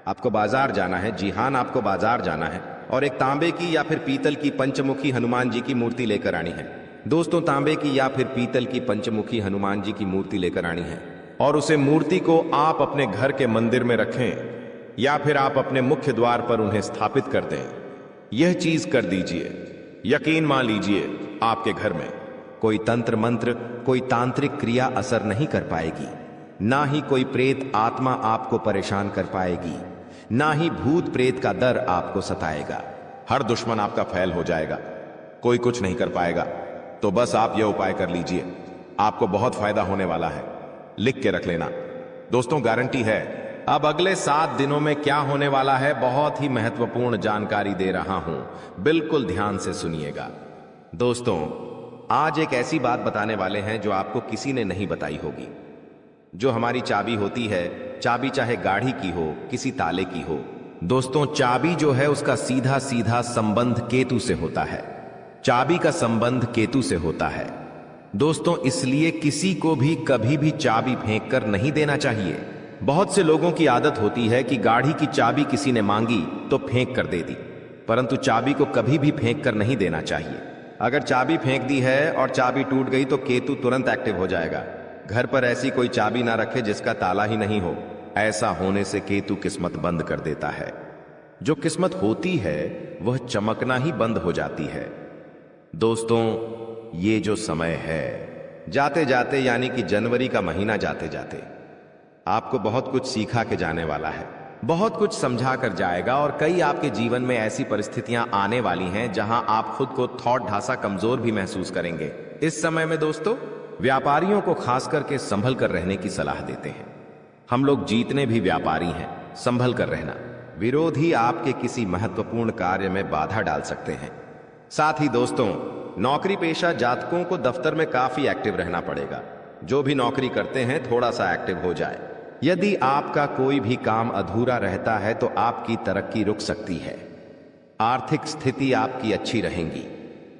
आपको बाजार जाना है। जी हां, आपको बाजार जाना है और एक तांबे की या फिर पीतल की पंचमुखी हनुमान जी की मूर्ति लेकर आनी है। दोस्तों तांबे की या फिर पीतल की पंचमुखी हनुमान जी की मूर्ति लेकर आनी है और उसे मूर्ति को आप अपने घर के मंदिर में रखें या फिर आप अपने मुख्य द्वार पर उन्हें स्थापित कर दें। यह चीज कर दीजिए, यकीन मान लीजिए आपके घर में कोई तंत्र मंत्र, कोई तांत्रिक क्रिया असर नहीं कर पाएगी, ना ही कोई प्रेत आत्मा आपको परेशान कर पाएगी, ना ही भूत प्रेत का डर आपको सताएगा। हर दुश्मन आपका फैल हो जाएगा, कोई कुछ नहीं कर पाएगा। तो बस आप यह उपाय कर लीजिए, आपको बहुत फायदा होने वाला है। लिख के रख लेना दोस्तों, गारंटी है। अब अगले 7 दिनों में क्या होने वाला है, बहुत ही महत्वपूर्ण जानकारी दे रहा हूं, बिल्कुल ध्यान से सुनिएगा। दोस्तों आज एक ऐसी बात बताने वाले हैं जो आपको किसी ने नहीं बताई होगी। जो हमारी चाबी होती है, चाबी चाहे गाड़ी की हो, किसी ताले की हो, दोस्तों चाबी जो है उसका सीधा सीधा संबंध केतु से होता है। चाबी का संबंध केतु से होता है दोस्तों, इसलिए किसी को भी कभी भी चाबी फेंक कर नहीं देना चाहिए। बहुत से लोगों की आदत होती है कि गाड़ी की चाबी किसी ने मांगी तो फेंक कर दे दी, परंतु चाबी को कभी भी फेंक कर नहीं देना चाहिए। अगर चाबी फेंक दी है और चाबी टूट गई तो केतु तुरंत एक्टिव हो जाएगा। घर पर ऐसी कोई चाबी ना रखे जिसका ताला ही नहीं हो, ऐसा होने से केतु किस्मत बंद कर देता है। जो किस्मत होती है वह चमकना ही बंद हो जाती है। दोस्तों ये जो समय है, जाते जाते यानी कि जनवरी का महीना जाते जाते आपको बहुत कुछ सिखा के जाने वाला है, बहुत कुछ समझा कर जाएगा और कई आपके जीवन में ऐसी परिस्थितियां आने वाली हैं जहां आप खुद को थोड़ा ढासा कमजोर भी महसूस करेंगे। इस समय में दोस्तों व्यापारियों को खास करके संभल कर रहने की सलाह देते हैं। हम लोग जितने भी व्यापारी हैं, संभल कर रहना। विरोधी आपके किसी महत्वपूर्ण कार्य में बाधा डाल सकते हैं। साथ ही दोस्तों नौकरी पेशा जातकों को दफ्तर में काफी एक्टिव रहना पड़ेगा। जो भी नौकरी करते हैं थोड़ा सा एक्टिव हो जाए। यदि आपका कोई भी काम अधूरा रहता है तो आपकी तरक्की रुक सकती है। आर्थिक स्थिति आपकी अच्छी रहेगी,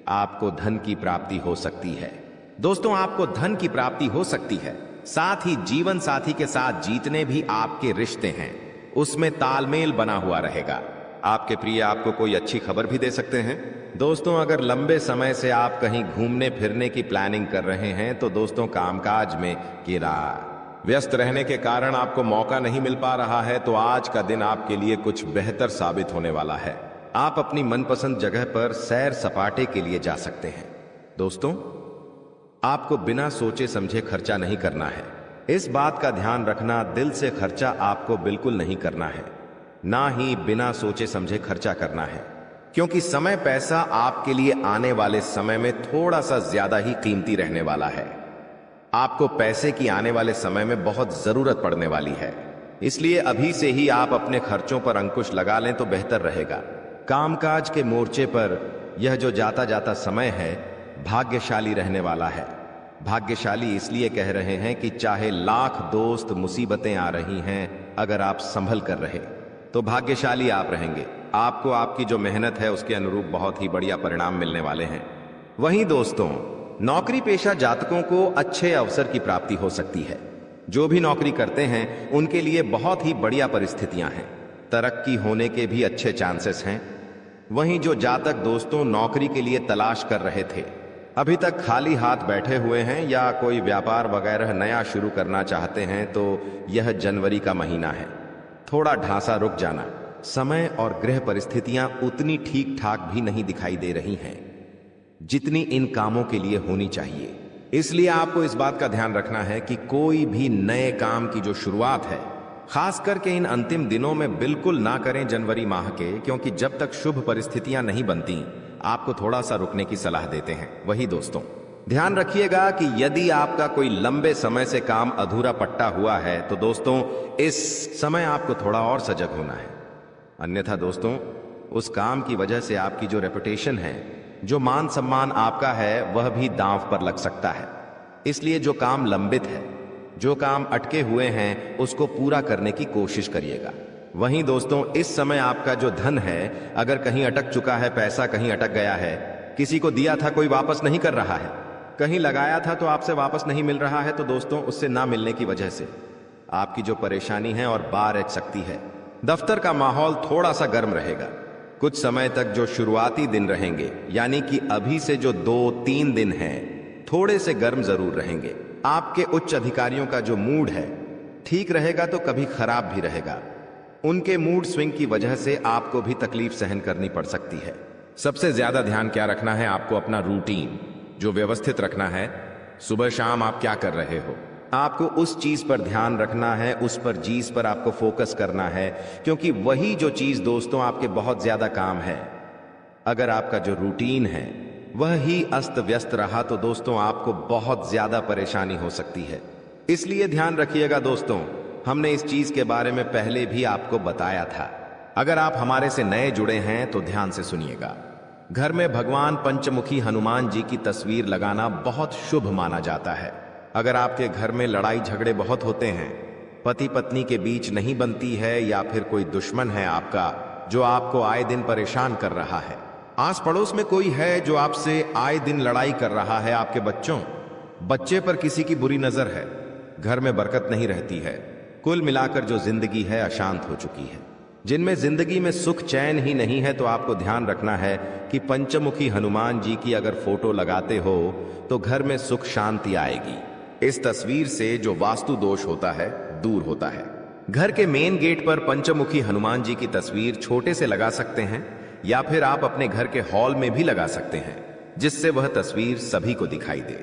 आपको धन की प्राप्ति हो सकती है। दोस्तों आपको धन की प्राप्ति हो सकती है। साथ ही जीवन साथी के साथ जितने भी आपके रिश्ते हैं उसमें तालमेल बना हुआ रहेगा। आपके प्रिय आपको कोई अच्छी खबर भी दे सकते हैं। दोस्तों अगर लंबे समय से आप कहीं घूमने फिरने की प्लानिंग कर रहे हैं तो दोस्तों कामकाज में व्यस्त रहने के कारण आपको मौका नहीं मिल पा रहा है, तो आज का दिन आपके लिए कुछ बेहतर साबित होने वाला है। आप अपनी मनपसंद जगह पर सैर सपाटे के लिए जा सकते हैं। दोस्तों आपको बिना सोचे समझे खर्चा नहीं करना है। इस बात का ध्यान रखना, दिल से खर्चा आपको बिल्कुल नहीं करना है, ना ही बिना सोचे समझे खर्चा करना है, क्योंकि समय पैसा आपके लिए आने वाले समय में थोड़ा सा ज्यादा ही कीमती रहने वाला है। आपको पैसे की आने वाले समय में बहुत जरूरत पड़ने वाली है, इसलिए अभी से ही आप अपने खर्चों पर अंकुश लगा लें तो बेहतर रहेगा। कामकाज के मोर्चे पर यह जो जाता जाता समय है भाग्यशाली रहने वाला है। भाग्यशाली इसलिए कह रहे हैं कि चाहे लाख दोस्त मुसीबतें आ रही हैं, अगर आप संभल कर रहे तो भाग्यशाली आप रहेंगे। आपको आपकी जो मेहनत है उसके अनुरूप बहुत ही बढ़िया परिणाम मिलने वाले हैं। वहीं दोस्तों नौकरी पेशा जातकों को अच्छे अवसर की प्राप्ति हो सकती है। जो भी नौकरी करते हैं उनके लिए बहुत ही बढ़िया परिस्थितियां हैं, तरक्की होने के भी अच्छे चांसेस हैं। वहीं जो जातक दोस्तों नौकरी के लिए तलाश कर रहे थे, अभी तक खाली हाथ बैठे हुए हैं या कोई व्यापार वगैरह नया शुरू करना चाहते हैं, तो यह जनवरी का महीना है। थोड़ा ढांसा रुक जाना। समय और गृह परिस्थितियां उतनी ठीक ठाक भी नहीं दिखाई दे रही हैं। जितनी इन कामों के लिए होनी चाहिए। इसलिए आपको इस बात का ध्यान रखना है कि कोई भी नए काम की जो शुरुआत है, खास करके इन अंतिम दिनों में बिल्कुल ना करें जनवरी माह के, क्योंकि जब तक शुभ परिस्थितियां नहीं बनती आपको थोड़ा सा रुकने की सलाह देते हैं। वही दोस्तों, ध्यान रखिएगा कि यदि आपका कोई लंबे समय से काम अधूरा पट्टा हुआ है तो दोस्तों इस समय आपको थोड़ा और सजग होना है। अन्यथा दोस्तों, उस काम की वजह से आपकी जो रेपुटेशन है, जो मान सम्मान आपका है, वह भी दांव पर लग सकता है। इसलिए जो काम लंबित है, जो काम अटके हुए हैं, उसको पूरा करने की कोशिश करिएगा। वहीं दोस्तों, इस समय आपका जो धन है, अगर कहीं अटक चुका है, पैसा कहीं अटक गया है, किसी को दिया था कोई वापस नहीं कर रहा है, कहीं लगाया था तो आपसे वापस नहीं मिल रहा है, तो दोस्तों उससे ना मिलने की वजह से आपकी जो परेशानी है और बार एक सकती है। दफ्तर का माहौल थोड़ा सा गर्म रहेगा। कुछ समय तक जो शुरुआती दिन रहेंगे, यानी कि अभी से जो 2-3 दिन हैं, थोड़े से गर्म जरूर रहेंगे। आपके उच्च अधिकारियों का जो मूड है ठीक रहेगा तो कभी खराब भी रहेगा। उनके मूड स्विंग की वजह से आपको भी तकलीफ सहन करनी पड़ सकती है। सबसे ज्यादा ध्यान क्या रखना है, आपको अपना रूटीन जो व्यवस्थित रखना है। सुबह शाम आप क्या कर रहे हो, आपको उस चीज पर ध्यान रखना है, उस पर चीज पर आपको फोकस करना है, क्योंकि वही जो चीज दोस्तों आपके बहुत ज्यादा काम है। अगर आपका जो रूटीन है वह ही अस्त व्यस्त रहा तो दोस्तों आपको बहुत ज्यादा परेशानी हो सकती है। इसलिए ध्यान रखिएगा दोस्तों, हमने इस चीज के बारे में पहले भी आपको बताया था। अगर आप हमारे से नए जुड़े हैं तो ध्यान से सुनिएगा। घर में भगवान पंचमुखी हनुमान जी की तस्वीर लगाना बहुत शुभ माना जाता है। अगर आपके घर में लड़ाई झगड़े बहुत होते हैं, पति पत्नी के बीच नहीं बनती है, या फिर कोई दुश्मन है आपका जो आपको आए दिन परेशान कर रहा है, आस पड़ोस में कोई है जो आपसे आए दिन लड़ाई कर रहा है, आपके बच्चे पर किसी की बुरी नजर है, घर में बरकत नहीं रहती है, कुल मिलाकर जो जिंदगी है अशांत हो चुकी है, जिनमें जिंदगी में सुख चैन ही नहीं है, तो आपको ध्यान रखना है कि पंचमुखी हनुमान जी की अगर फोटो लगाते हो तो घर में सुख शांति आएगी। इस तस्वीर से जो वास्तु दोष होता है दूर होता है। घर के मेन गेट पर पंचमुखी हनुमान जी की तस्वीर छोटे से लगा सकते हैं, या फिर आप अपने घर के हॉल में भी लगा सकते हैं, जिससे वह तस्वीर सभी को दिखाई दे।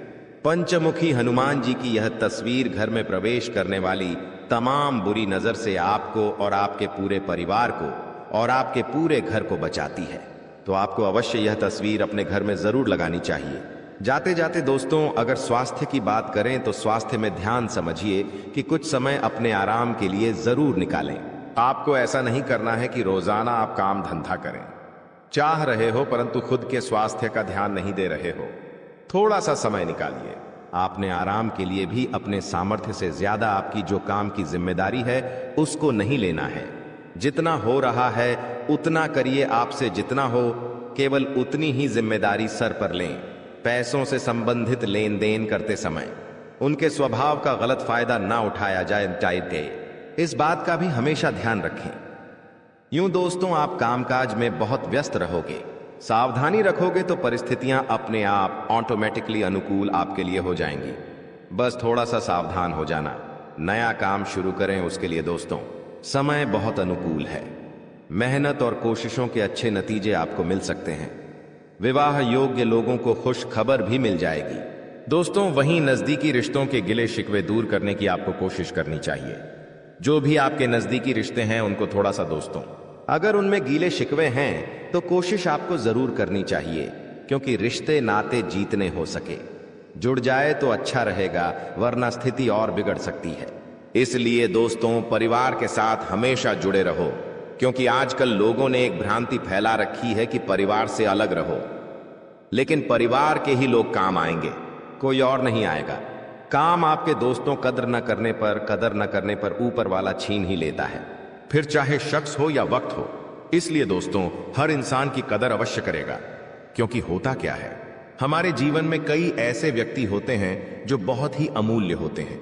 पंचमुखी हनुमान जी की यह तस्वीर घर में प्रवेश करने वाली तमाम बुरी नजर से आपको और आपके पूरे परिवार को और आपके पूरे घर को बचाती है। तो आपको अवश्य यह तस्वीर अपने घर में जरूर लगानी चाहिए। जाते जाते दोस्तों, अगर स्वास्थ्य की बात करें तो स्वास्थ्य में ध्यान समझिए कि कुछ समय अपने आराम के लिए जरूर निकालें। आपको ऐसा नहीं करना है कि रोजाना आप काम धंधा करें, चाह रहे हो परंतु खुद के स्वास्थ्य का ध्यान नहीं दे रहे हो। थोड़ा सा समय निकालिए। आपने आराम के लिए भी अपने सामर्थ्य से ज्यादा आपकी जो काम की जिम्मेदारी है उसको नहीं लेना है। जितना हो रहा है उतना करिए, आपसे जितना हो केवल उतनी ही जिम्मेदारी सर पर लें। पैसों से संबंधित लेन देन करते समय उनके स्वभाव का गलत फायदा ना उठाया जाए, इस बात का भी हमेशा ध्यान रखें। यूं दोस्तों, आप कामकाज में बहुत व्यस्त रहोगे, सावधानी रखोगे तो परिस्थितियां अपने आप ऑटोमेटिकली अनुकूल आपके लिए हो जाएंगी। बस थोड़ा सा सावधान हो जाना। नया काम शुरू करें उसके लिए दोस्तों समय बहुत अनुकूल है। मेहनत और कोशिशों के अच्छे नतीजे आपको मिल सकते हैं। विवाह योग्य लोगों को खुश खबर भी मिल जाएगी। दोस्तों, वहीं नजदीकी रिश्तों के गिले शिकवे दूर करने की आपको कोशिश करनी चाहिए। जो भी आपके नजदीकी रिश्ते हैं उनको थोड़ा सा दोस्तों, अगर उनमें गीले शिकवे हैं तो कोशिश आपको जरूर करनी चाहिए, क्योंकि रिश्ते नाते जीतने हो सके जुड़ जाए तो अच्छा रहेगा, वरना स्थिति और बिगड़ सकती है। इसलिए दोस्तों, परिवार के साथ हमेशा जुड़े रहो, क्योंकि आजकल लोगों ने एक भ्रांति फैला रखी है कि परिवार से अलग रहो, लेकिन परिवार के ही लोग काम आएंगे, कोई और नहीं आएगा। काम आपके दोस्तों कदर न करने पर ऊपर वाला छीन ही लेता है, फिर चाहे शख्स हो या वक्त हो। इसलिए दोस्तों, हर इंसान की कदर अवश्य करेगा, क्योंकि होता क्या है, हमारे जीवन में कई ऐसे व्यक्ति होते हैं जो बहुत ही अमूल्य होते हैं,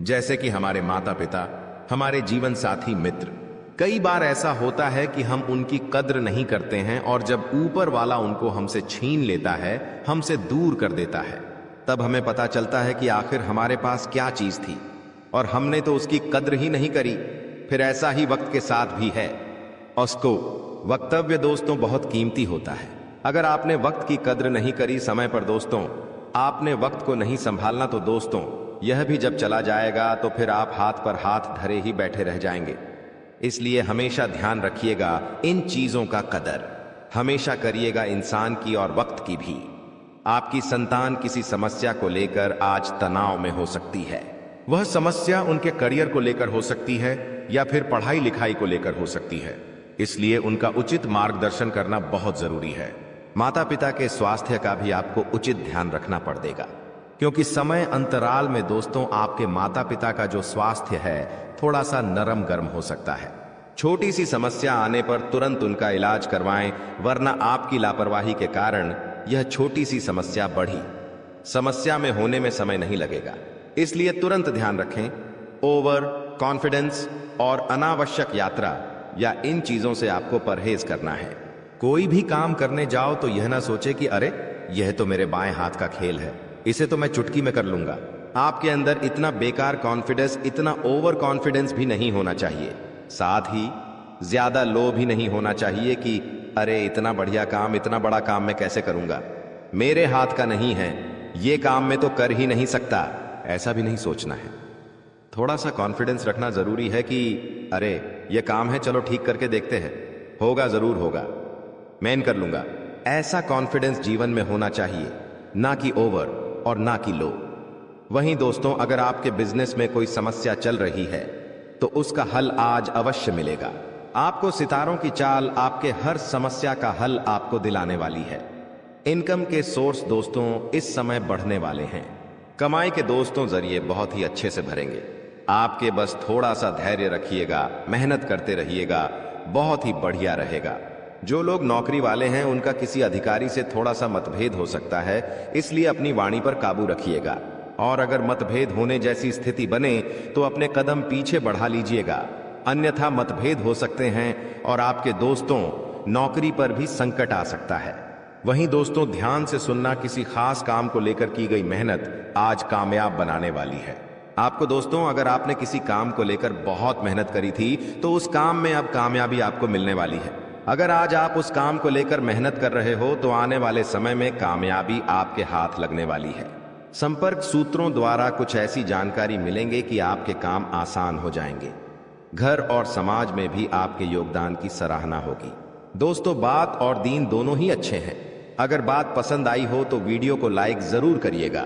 जैसे कि हमारे माता पिता, हमारे जीवन साथी, मित्र। कई बार ऐसा होता है कि हम उनकी कद्र नहीं करते हैं, और जब ऊपर वाला उनको हमसे छीन लेता है, हमसे दूर कर देता है, तब हमें पता चलता है कि आखिर हमारे पास क्या चीज थी और हमने तो उसकी कद्र ही नहीं करी। फिर ऐसा ही वक्त के साथ भी है। उसको वक्तव्य दोस्तों बहुत कीमती होता है। अगर आपने वक्त की कद्र नहीं करी समय पर दोस्तों, आपने वक्त को नहीं संभालना तो दोस्तों यह भी जब चला जाएगा तो फिर आप हाथ पर हाथ धरे ही बैठे रह जाएंगे। इसलिए हमेशा ध्यान रखिएगा इन चीजों का कदर, हमेशा करिएगा इंसान की और वक्त की भी। आपकी संतान किसी समस्या को लेकर आज तनाव में हो सकती है। वह समस्या उनके करियर को लेकर हो सकती है या फिर पढ़ाई लिखाई को लेकर हो सकती है, इसलिए उनका उचित मार्गदर्शन करना बहुत जरूरी है। माता पिता के स्वास्थ्य का भी आपको उचित ध्यान रखना पड़ेगा, क्योंकि समय अंतराल में दोस्तों आपके माता पिता का जो स्वास्थ्य है थोड़ा सा नरम गर्म हो सकता है। छोटी सी समस्या आने पर तुरंत उनका इलाज करवाएं, वरना आपकी लापरवाही के कारण यह छोटी सी समस्या बढ़ी समस्या में होने में समय नहीं लगेगा। इसलिए तुरंत ध्यान रखें। ओवर कॉन्फिडेंस और अनावश्यक यात्रा या इन चीजों से आपको परहेज करना है। कोई भी काम करने जाओ तो यह ना सोचे कि अरे यह तो मेरे बाएं हाथ का खेल है, इसे तो मैं चुटकी में कर लूंगा। आपके अंदर इतना बेकार कॉन्फिडेंस, इतना ओवर कॉन्फिडेंस भी नहीं होना चाहिए। साथ ही ज्यादा लो भी नहीं होना चाहिए कि अरे इतना बढ़िया काम, इतना बड़ा काम मैं कैसे करूंगा, मेरे हाथ का नहीं है, ये काम मैं तो कर ही नहीं सकता, ऐसा भी नहीं सोचना है। थोड़ा सा कॉन्फिडेंस रखना जरूरी है कि अरे ये काम है, चलो ठीक करके देखते हैं, होगा जरूर होगा, मैं कर लूंगा। ऐसा कॉन्फिडेंस जीवन में होना चाहिए, ना कि ओवर और ना कि लो। वहीं दोस्तों अगर आपके बिजनेस में कोई समस्या चल रही है तो उसका हल आज अवश्य मिलेगा। आपको सितारों की चाल आपके हर समस्या का हल आपको दिलाने वाली है। इनकम के सोर्स दोस्तों इस समय बढ़ने वाले हैं। कमाई के दोस्तों जरिए बहुत ही अच्छे से भरेंगे। आपके बस थोड़ा सा धैर्य रखिएगा, मेहनत करते रहिएगा, बहुत ही बढ़िया रहेगा। जो लोग नौकरी वाले हैं उनका किसी अधिकारी से थोड़ा सा मतभेद हो सकता है, इसलिए अपनी वाणी पर काबू रखिएगा। और अगर मतभेद होने जैसी स्थिति बने तो अपने कदम पीछे बढ़ा लीजिएगा, अन्यथा मतभेद हो सकते हैं और आपके दोस्तों नौकरी पर भी संकट आ सकता है। वहीं दोस्तों ध्यान से सुनना, किसी खास काम को लेकर की गई मेहनत आज कामयाब बनाने वाली है आपको। दोस्तों अगर आपने किसी काम को लेकर बहुत मेहनत करी थी तो उस काम में अब कामयाबी आपको मिलने वाली है। अगर आज आप उस काम को लेकर मेहनत कर रहे हो तो आने वाले समय में कामयाबी आपके हाथ लगने वाली है। संपर्क सूत्रों द्वारा कुछ ऐसी जानकारी मिलेंगे कि आपके काम आसान हो जाएंगे। घर और समाज में भी आपके योगदान की सराहना होगी। दोस्तों बात और दीन दोनों ही अच्छे हैं। अगर बात पसंद आई हो तो वीडियो को लाइक जरूर करिएगा।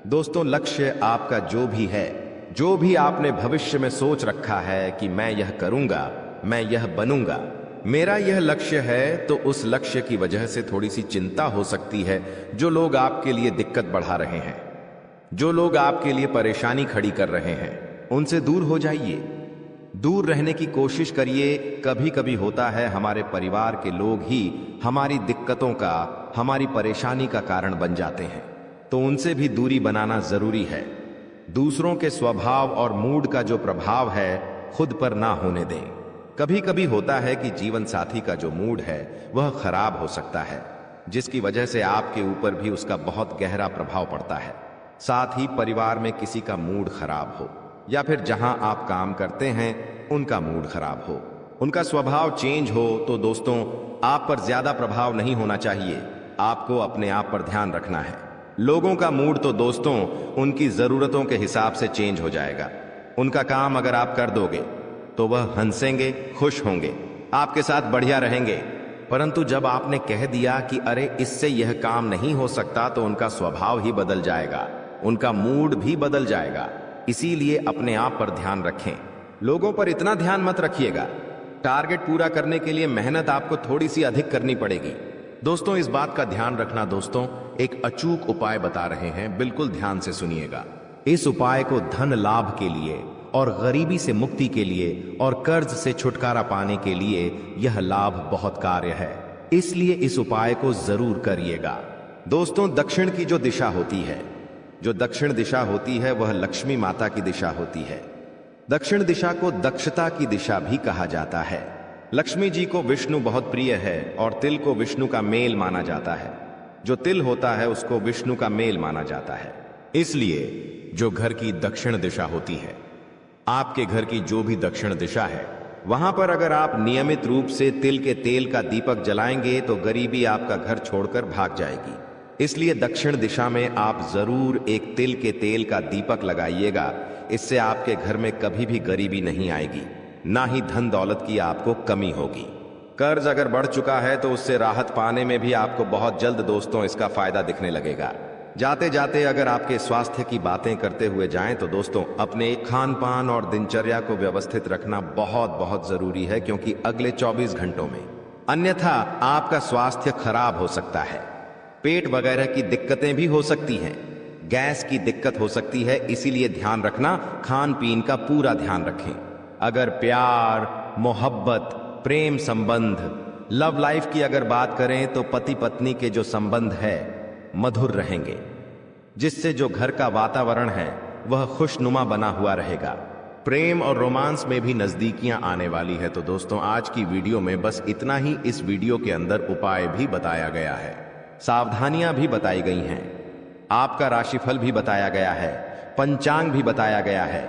दोस्तों लक्ष्य आपका जो भी है, जो भी आपने भविष्य में सोच रखा है कि मैं यह करूंगा, मैं यह बनूंगा, मेरा यह लक्ष्य है, तो उस लक्ष्य की वजह से थोड़ी सी चिंता हो सकती है। जो लोग आपके लिए दिक्कत बढ़ा रहे हैं, जो लोग आपके लिए परेशानी खड़ी कर रहे हैं, उनसे दूर हो जाइए, दूर रहने की कोशिश करिए। कभी कभी होता है हमारे परिवार के लोग ही हमारी दिक्कतों का, हमारी परेशानी का कारण बन जाते हैं, तो उनसे भी दूरी बनाना जरूरी है। दूसरों के स्वभाव और मूड का जो प्रभाव है खुद पर ना होने दें। कभी कभी होता है कि जीवन साथी का जो मूड है वह खराब हो सकता है, जिसकी वजह से आपके ऊपर भी उसका बहुत गहरा प्रभाव पड़ता है। साथ ही परिवार में किसी का मूड खराब हो या फिर जहां आप काम करते हैं उनका मूड खराब हो, उनका स्वभाव चेंज हो, तो दोस्तों आप पर ज्यादा प्रभाव नहीं होना चाहिए। आपको अपने आप पर ध्यान रखना है। लोगों का मूड तो दोस्तों उनकी जरूरतों के हिसाब से चेंज हो जाएगा। उनका काम अगर आप कर दोगे तो वह हंसेंगे, खुश होंगे, आपके साथ बढ़िया रहेंगे। परंतु जब आपने कह दिया कि अरे इससे यह काम नहीं हो सकता, तो उनका स्वभाव ही बदल जाएगा, उनका मूड भी बदल जाएगा। इसीलिए अपने आप पर ध्यान रखें। लोगों पर इतना ध्यान मत रखिएगा। टारगेट पूरा करने के लिए मेहनत आपको थोड़ी सी अधिक करनी पड़ेगी। दोस्तों इस बात का ध्यान रखना, दोस्तों एक अचूक उपाय बता रहे हैं, बिल्कुल ध्यान से सुनिएगा। इस उपाय को धन लाभ के लिए और गरीबी से मुक्ति के लिए और कर्ज से छुटकारा पाने के लिए यह लाभ बहुत कार्य है, इसलिए इस उपाय को जरूर करिएगा। दोस्तों दक्षिण की जो दिशा होती है, जो दक्षिण दिशा होती है वह लक्ष्मी माता की दिशा होती है। दक्षिण दिशा को दक्षता की दिशा भी कहा जाता है। लक्ष्मी जी को विष्णु बहुत प्रिय है और तिल को विष्णु का मेल माना जाता है। जो तिल होता है उसको विष्णु का मेल माना जाता है। इसलिए जो घर की दक्षिण दिशा होती है, आपके घर की जो भी दक्षिण दिशा है वहां पर अगर आप नियमित रूप से तिल के तेल का दीपक जलाएंगे तो गरीबी आपका घर छोड़कर भाग जाएगी। इसलिए दक्षिण दिशा में आप जरूर एक तिल के तेल का दीपक लगाइएगा। इससे आपके घर में कभी भी गरीबी नहीं आएगी, ना ही धन दौलत की आपको कमी होगी। कर्ज अगर बढ़ चुका है तो उससे राहत पाने में भी आपको बहुत जल्द दोस्तों इसका फायदा दिखने लगेगा। जाते जाते अगर आपके स्वास्थ्य की बातें करते हुए जाएं तो दोस्तों अपने खान पान और दिनचर्या को व्यवस्थित रखना बहुत बहुत जरूरी है, क्योंकि अगले 24 घंटों में अन्यथा आपका स्वास्थ्य खराब हो सकता है। पेट वगैरह की दिक्कतें भी हो सकती हैं, गैस की दिक्कत हो सकती है, इसीलिए ध्यान रखना, खान पीन का पूरा ध्यान रखें। अगर प्यार, मोहब्बत, प्रेम संबंध, लव लाइफ की अगर बात करें तो पति पत्नी के जो संबंध है मधुर रहेंगे, जिससे जो घर का वातावरण है वह खुशनुमा बना हुआ रहेगा। प्रेम और रोमांस में भी नजदीकियां आने वाली है। तो दोस्तों आज की वीडियो में बस इतना ही। इस वीडियो के अंदर उपाय भी बताया गया है, सावधानियां भी बताई गई हैं, आपका राशिफल भी बताया गया है, पंचांग भी बताया गया है,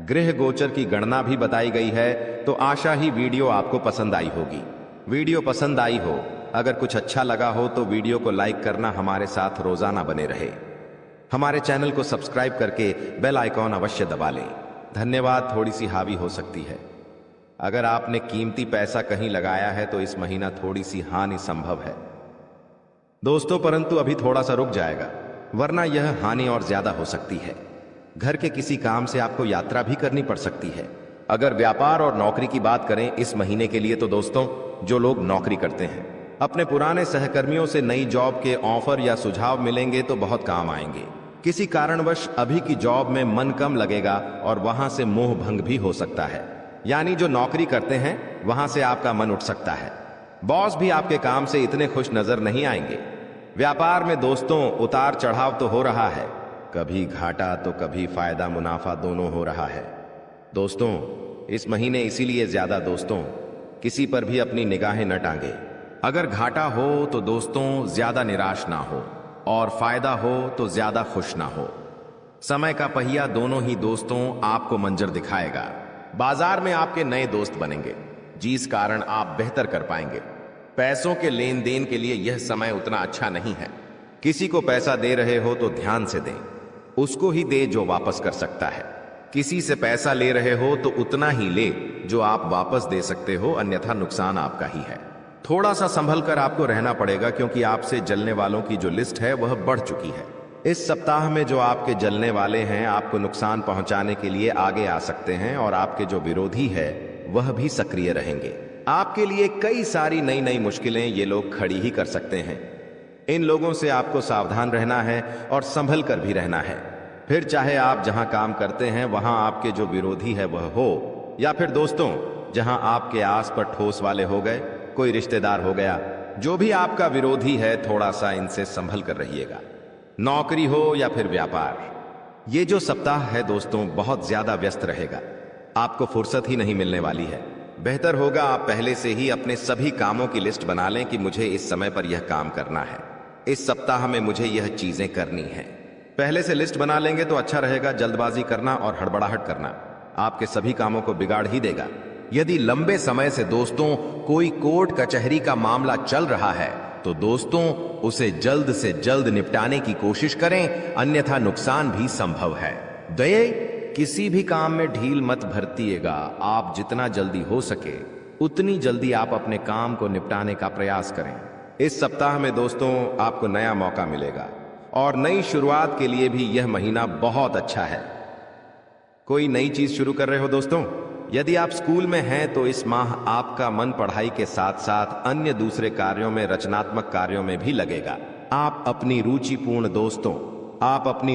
गृह गोचर की गणना भी बताई गई है। तो आशा ही वीडियो आपको पसंद आई होगी। वीडियो पसंद आई हो, अगर कुछ अच्छा लगा हो तो वीडियो को लाइक करना हमारे साथ रोजाना बने रहे। हमारे चैनल को सब्सक्राइब करके बेल आइकॉन अवश्य दबा लें। धन्यवाद। थोड़ी सी हावी हो सकती है, अगर आपने कीमती पैसा कहीं लगाया है तो इस महीना थोड़ी सी हानि संभव है दोस्तों, परंतु अभी थोड़ा सा रुक जाएगा, वरना यह हानि और ज्यादा हो सकती है। घर के किसी काम से आपको यात्रा भी करनी पड़ सकती है। अगर व्यापार और नौकरी की बात करें इस महीने के लिए तो दोस्तों जो लोग नौकरी करते हैं, अपने पुराने सहकर्मियों से नई जॉब के ऑफर या सुझाव मिलेंगे तो बहुत काम आएंगे। किसी कारणवश अभी की जॉब में मन कम लगेगा और वहां से मोह भंग भी हो सकता है। यानी जो नौकरी करते हैं वहां से आपका मन उठ सकता है। बॉस भी आपके काम से इतने खुश नजर नहीं आएंगे। व्यापार में दोस्तों उतार चढ़ाव तो हो रहा है, कभी घाटा तो कभी फायदा मुनाफा दोनों हो रहा है दोस्तों इस महीने। इसीलिए ज्यादा दोस्तों किसी पर भी अपनी निगाहें न टांगे। अगर घाटा हो तो दोस्तों ज्यादा निराश ना हो, और फायदा हो तो ज्यादा खुश ना हो। समय का पहिया दोनों ही दोस्तों आपको मंजर दिखाएगा। बाजार में आपके नए दोस्त बनेंगे, जिस कारण आप बेहतर कर पाएंगे। पैसों के लेन देन के लिए यह समय उतना अच्छा नहीं है। किसी को पैसा दे रहे हो तो ध्यान से दें, उसको ही दे जो वापस कर सकता है। किसी से पैसा ले रहे हो तो उतना ही ले जो आप वापस दे सकते हो, अन्यथा नुकसान आपका ही है। थोड़ा सा संभल कर आपको रहना पड़ेगा, क्योंकि आपसे जलने वालों की जो लिस्ट है वह बढ़ चुकी है। इस सप्ताह में जो आपके जलने वाले हैं आपको नुकसान पहुंचाने के लिए आगे आ सकते हैं, और आपके जो विरोधी है वह भी सक्रिय रहेंगे। आपके लिए कई सारी नई नई मुश्किलें ये लोग खड़ी ही कर सकते हैं। इन लोगों से आपको सावधान रहना है और संभल कर भी रहना है। फिर चाहे आप जहां काम करते हैं वहां आपके जो विरोधी है वह हो, या फिर दोस्तों जहां आपके आस पर ठोस वाले हो गए, कोई रिश्तेदार हो गया, जो भी आपका विरोधी है थोड़ा सा इनसे संभल कर रहिएगा। नौकरी हो या फिर व्यापार, ये जो सप्ताह है दोस्तों बहुत ज्यादा व्यस्त रहेगा। आपको फुर्सत ही नहीं मिलने वाली है। बेहतर होगा आप पहले से ही अपने सभी कामों की लिस्ट बना लें कि मुझे इस समय पर यह काम करना है, इस सप्ताह में मुझे यह चीजें करनी है। पहले से लिस्ट बना लेंगे तो अच्छा रहेगा। जल्दबाजी करना और हड़बड़ाहट करना आपके सभी कामों को बिगाड़ ही देगा। यदि लंबे समय से दोस्तों कोई कोर्ट कचहरी का मामला चल रहा है तो दोस्तों उसे जल्द से जल्द निपटाने की कोशिश करें, अन्यथा नुकसान भी संभव है। दये किसी भी काम में ढील मत बरतिएगा। आप जितना जल्दी हो सके उतनी जल्दी आप अपने काम को निपटाने का प्रयास करें। इस सप्ताह में दोस्तों आपको नया मौका मिलेगा और नई शुरुआत के लिए भी यह महीना बहुत अच्छा है। कोई नई चीज शुरू कर रहे हो दोस्तों? यदि आप स्कूल में हैं तो इस माह आपका मन पढ़ाई के साथ साथ अन्य दूसरे कार्यों में, रचनात्मक कार्यों में भी लगेगा। आप अपनी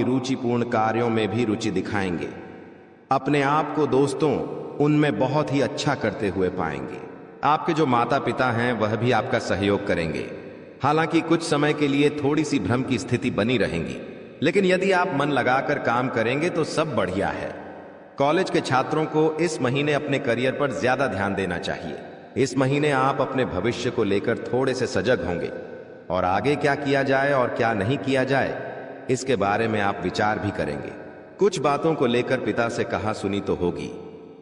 रुचिपूर्ण कार्यों में भी रुचि दिखाएंगे। अपने आप को दोस्तों उनमें बहुत ही अच्छा करते हुए पाएंगे। आपके जो माता पिता हैं वह भी आपका सहयोग करेंगे। हालांकि कुछ समय के लिए थोड़ी सी भ्रम की स्थिति बनी रहेगी, लेकिन यदि आप मन लगाकर काम करेंगे तो सब बढ़िया है। कॉलेज के छात्रों को इस महीने अपने करियर पर ज्यादा ध्यान देना चाहिए। इस महीने आप अपने भविष्य को लेकर थोड़े से सजग होंगे और आगे क्या किया जाए और क्या नहीं किया जाए इसके बारे में आप विचार भी करेंगे। कुछ बातों को लेकर पिता से कहा सुनी तो होगी।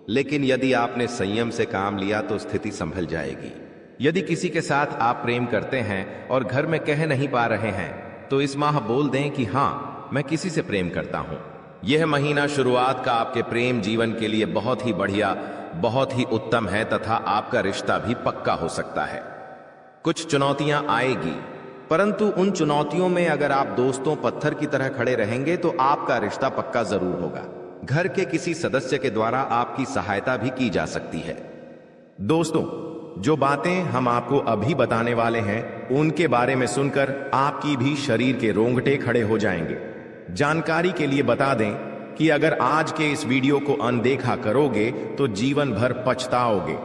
लेकिन यदि आपने संयम से काम लिया तो स्थिति संभल जाएगी। यदि किसी के साथ आप प्रेम करते हैं और घर में कह नहीं पा रहे हैं तो इस माह बोल दें कि हाँ, मैं किसी से प्रेम करता हूं। यह महीना शुरुआत का आपके प्रेम जीवन के लिए बहुत ही बढ़िया, बहुत ही उत्तम है तथा आपका रिश्ता भी पक्का हो सकता है। कुछ चुनौतियां आएगी, परंतु उन चुनौतियों में अगर आप दोस्तों पत्थर की तरह खड़े रहेंगे तो आपका रिश्ता पक्का जरूर होगा। घर के किसी सदस्य के द्वारा आपकी सहायता भी की जा सकती है। दोस्तों, जो बातें हम आपको अभी बताने वाले हैं उनके बारे में सुनकर आपकी भी शरीर के रोंगटे खड़े हो जाएंगे। जानकारी के लिए बता दें कि अगर आज के इस वीडियो को अनदेखा करोगे तो जीवन भर पछताओगे।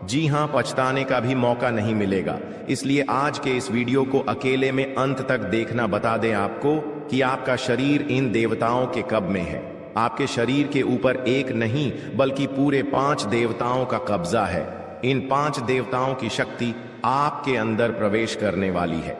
जी हां, पछताने का भी मौका नहीं मिलेगा। इसलिए आज के इस वीडियो को अकेले में अंत तक देखना बता दें आपको कि आपका शरीर इन देवताओं के कब्ज में है। आपके शरीर के ऊपर एक नहीं बल्कि पूरे 5 देवताओं का कब्जा है। इन 5 देवताओं की शक्ति आपके अंदर प्रवेश करने वाली है,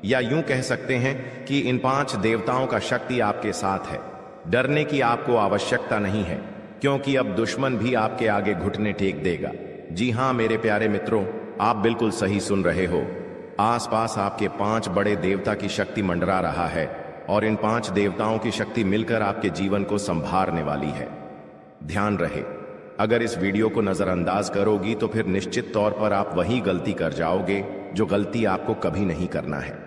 या यूं कह सकते हैं कि इन 5 देवताओं का शक्ति आपके साथ है। डरने की आपको आवश्यकता नहीं है, क्योंकि अब दुश्मन भी आपके आगे घुटने टेक देगा। जी हां मेरे प्यारे मित्रों, आप बिल्कुल सही सुन रहे हो। आसपास आपके 5 बड़े देवता की शक्ति मंडरा रहा है और इन 5 देवताओं की शक्ति मिलकर आपके जीवन को संभालने वाली है। ध्यान रहे, अगर इस वीडियो को नजरअंदाज करोगी तो फिर निश्चित तौर पर आप वही गलती कर जाओगे जो गलती आपको कभी नहीं करना है।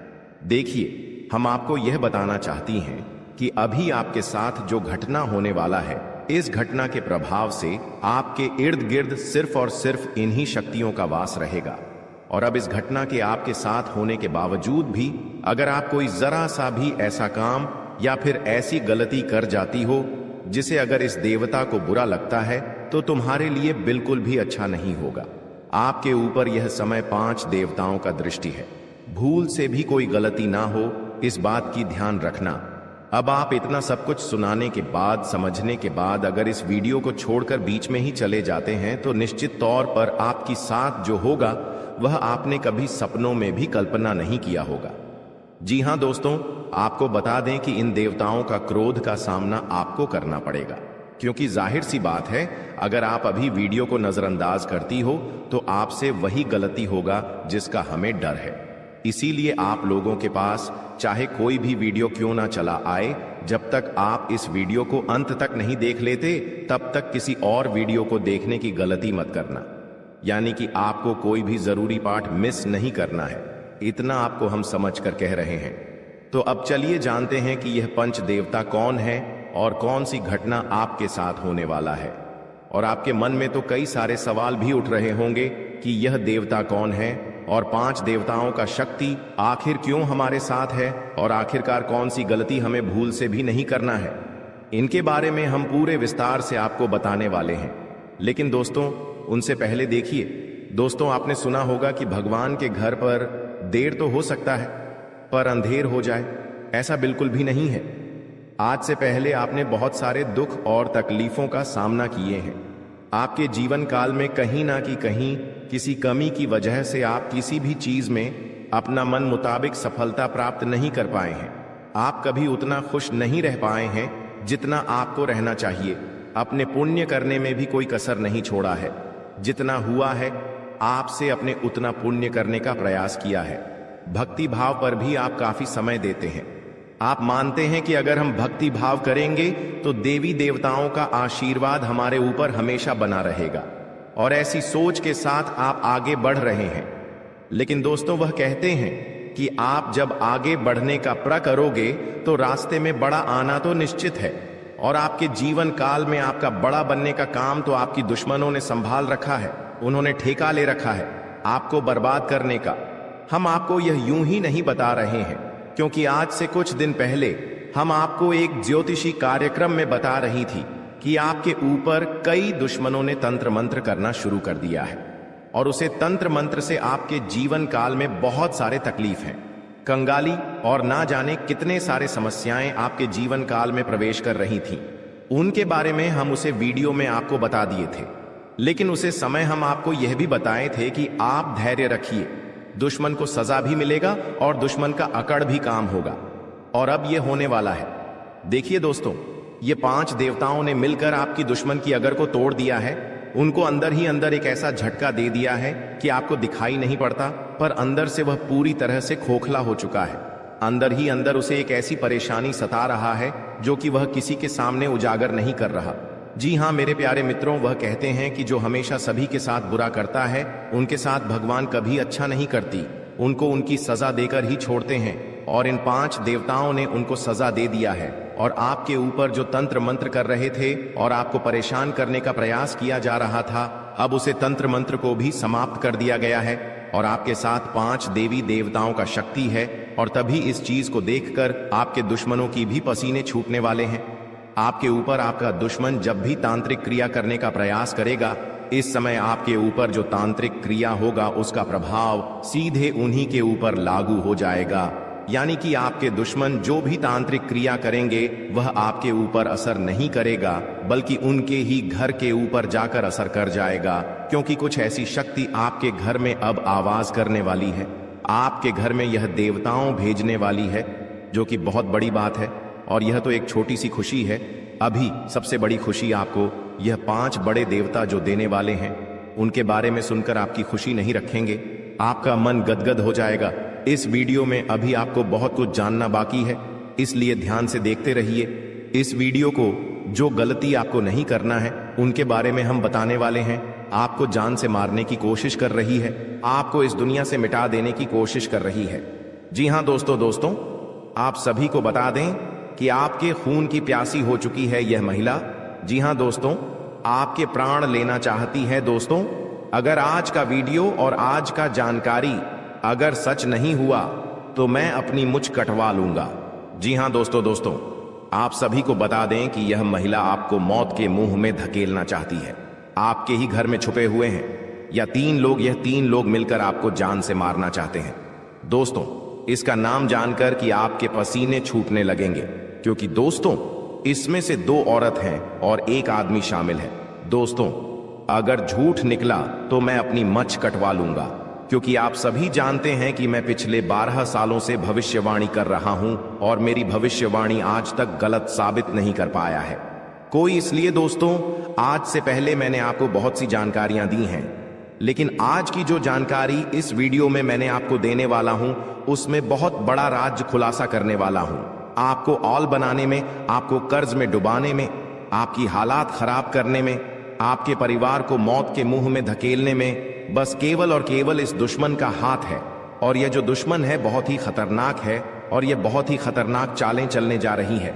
देखिए, हम आपको यह बताना चाहती हैं कि अभी आपके साथ जो घटना होने वाला है, इस घटना के प्रभाव से आपके इर्द गिर्द सिर्फ और सिर्फ इन्हीं शक्तियों का वास रहेगा। और अब इस घटना के आपके साथ होने के बावजूद भी अगर आप कोई जरा सा भी ऐसा काम या फिर ऐसी गलती कर जाती हो जिसे अगर इस देवता को बुरा लगता है तो तुम्हारे लिए बिल्कुल भी अच्छा नहीं होगा। आपके ऊपर यह समय 5 देवताओं का दृष्टि है। भूल से भी कोई गलती ना हो, इस बात की ध्यान रखना। अब आप इतना सब कुछ सुनाने के बाद, समझने के बाद अगर इस वीडियो को छोड़कर बीच में ही चले जाते हैं तो निश्चित तौर पर आपके साथ जो होगा वह आपने कभी सपनों में भी कल्पना नहीं किया होगा। जी हां दोस्तों, आपको बता दें कि इन देवताओं का क्रोध का सामना आपको करना पड़ेगा, क्योंकि जाहिर सी बात है, अगर आप अभी वीडियो को नजरअंदाज करती हो तो आपसे वही गलती होगा जिसका हमें डर है। इसीलिए आप लोगों के पास चाहे कोई भी वीडियो क्यों ना चला आए, जब तक आप इस वीडियो को अंत तक नहीं देख लेते तब तक किसी और वीडियो को देखने की गलती मत करना। यानी कि आपको कोई भी जरूरी पार्ट मिस नहीं करना है, इतना आपको हम समझ कर कह रहे हैं। तो अब चलिए जानते हैं कि यह 5 देवता कौन है और कौन सी घटना आपके साथ होने वाला है। और आपके मन में तो कई सारे सवाल भी उठ रहे होंगे कि यह देवता कौन है और 5 देवताओं का शक्ति आखिर क्यों हमारे साथ है और आखिरकार कौन सी गलती हमें भूल से भी नहीं करना है। इनके बारे में हम पूरे विस्तार से आपको बताने वाले हैं। लेकिन दोस्तों, उनसे पहले देखिए, दोस्तों आपने सुना होगा कि भगवान के घर पर देर तो हो सकता है पर अंधेर हो जाए, ऐसा बिल्कुल भी नहीं है। आज से पहले आपने बहुत सारे दुख और तकलीफों का सामना किए हैं। आपके जीवन काल में कहीं ना कि कहीं किसी कमी की वजह से आप किसी भी चीज में अपना मन मुताबिक सफलता प्राप्त नहीं कर पाए हैं। आप कभी उतना खुश नहीं रह पाए हैं जितना आपको रहना चाहिए। अपने पुण्य करने में भी कोई कसर नहीं छोड़ा है। जितना हुआ है आपसे अपने उतना पुण्य करने का प्रयास किया है। भक्ति भाव पर भी आप काफी समय देते हैं। आप मानते हैं कि अगर हम भक्ति भाव करेंगे तो देवी देवताओं का आशीर्वाद हमारे ऊपर हमेशा बना रहेगा, और ऐसी सोच के साथ आप आगे बढ़ रहे हैं। लेकिन दोस्तों, वह कहते हैं कि आप जब आगे बढ़ने का प्रण करोगे तो रास्ते में बड़ा आना तो निश्चित है, और आपके जीवन काल में आपका बड़ा बनने का काम तो आपकी दुश्मनों ने संभाल रखा है। उन्होंने ठेका ले रखा है आपको बर्बाद करने का। हम आपको यह यूं ही नहीं बता रहे हैं, क्योंकि आज से कुछ दिन पहले हम आपको एक ज्योतिषी कार्यक्रम में बता रही थी कि आपके ऊपर कई दुश्मनों ने तंत्र मंत्र करना शुरू कर दिया है, और उसे तंत्र मंत्र से आपके जीवन काल में बहुत सारे तकलीफ हैं, कंगाली और ना जाने कितने सारे समस्याएं आपके जीवन काल में प्रवेश कर रही थीं। उनके बारे में हम उसे वीडियो में आपको बता दिए थे। लेकिन उसे समय हम आपको यह भी बताए थे कि आप धैर्य रखिए, दुश्मन को सजा भी मिलेगा और दुश्मन का अकड़ भी काम होगा। और अब यह होने वाला है। देखिए दोस्तों, ये 5 देवताओं ने मिलकर आपकी दुश्मन की अगर को तोड़ दिया है। उनको अंदर ही अंदर एक ऐसा झटका दे दिया है कि आपको दिखाई नहीं पड़ता, पर अंदर से वह पूरी तरह से खोखला हो चुका है। अंदर ही अंदर उसे एक ऐसी परेशानी सता रहा है जो कि वह किसी के सामने उजागर नहीं कर रहा। जी हाँ मेरे प्यारे मित्रों, वह कहते हैं कि जो हमेशा सभी के साथ बुरा करता है उनके साथ भगवान कभी अच्छा नहीं करती, उनको उनकी सजा देकर ही छोड़ते हैं। और इन 5 देवताओं ने उनको सजा दे दिया है और आपके ऊपर जो तंत्र मंत्र कर रहे थे और आपको परेशान करने का प्रयास किया जा रहा था, अब उसे तंत्र मंत्र को भी समाप्त कर दिया गया है और आपके साथ 5 देवी देवताओं का शक्ति है। और तभी इस चीज को देखकर आपके दुश्मनों की भी पसीने छूटने वाले हैं। आपके ऊपर आपका दुश्मन जब भी तांत्रिक क्रिया करने का प्रयास करेगा, इस समय आपके ऊपर जो तांत्रिक क्रिया होगा उसका प्रभाव सीधे उन्हीं के ऊपर लागू हो जाएगा। यानी कि आपके दुश्मन जो भी तांत्रिक क्रिया करेंगे वह आपके ऊपर असर नहीं करेगा, बल्कि उनके ही घर के ऊपर जाकर असर कर जाएगा, क्योंकि कुछ ऐसी शक्ति आपके घर में अब आवाज करने वाली है। आपके घर में यह देवताओं भेजने वाली है, जो कि बहुत बड़ी बात है। और यह तो एक छोटी सी खुशी है। अभी सबसे बड़ी खुशी आपको यह 5 बड़े देवता जो देने वाले हैं, उनके बारे में सुनकर आपकी खुशी नहीं रखेंगे, आपका मन गदगद हो जाएगा। इस वीडियो में अभी आपको बहुत कुछ जानना बाकी है, इसलिए ध्यान से देखते रहिए। इस वीडियो को जो गलती आपको नहीं करना है उनके बारे में हम बताने वाले हैं। आपको जान से मारने की कोशिश कर रही है, आपको इस दुनिया से मिटा देने की कोशिश कर रही है। जी हाँ दोस्तों, आप सभी को बता दें कि आपके खून की प्यासी हो चुकी है यह महिला। जी हाँ दोस्तों, आपके प्राण लेना चाहती है। दोस्तों, अगर आज का वीडियो और आज का जानकारी अगर सच नहीं हुआ तो मैं अपनी मुझ कटवा लूंगा। जी हाँ दोस्तों, आप सभी को बता दें कि यह महिला आपको मौत के मुंह में धकेलना चाहती है। आपके ही घर में छुपे हुए हैं यह 3 लोग मिलकर आपको जान से मारना चाहते हैं। दोस्तों, इसका नाम जानकर कि आपके पसीने छूटने लगेंगे, क्योंकि दोस्तों इसमें से 2 औरत हैं और 1 आदमी शामिल है। दोस्तों, अगर झूठ निकला तो मैं अपनी मच कटवा लूंगा, क्योंकि आप सभी जानते हैं कि मैं पिछले 12 सालों से भविष्यवाणी कर रहा हूं और मेरी भविष्यवाणी आज तक गलत साबित नहीं कर पाया है कोई। इसलिए दोस्तों, आज से पहले मैंने आपको बहुत सी जानकारियां दी हैं, लेकिन आज की जो जानकारी इस वीडियो में मैंने आपको देने वाला हूं उसमें बहुत बड़ा राज खुलासा करने वाला हूं। आपको औल बनाने में, आपको कर्ज में डुबाने में, आपकी हालात खराब करने में, आपके परिवार को मौत के मुंह में धकेलने में बस केवल और केवल इस दुश्मन का हाथ है। और यह जो दुश्मन है बहुत ही खतरनाक है और यह बहुत ही खतरनाक चालें चलने जा रही है।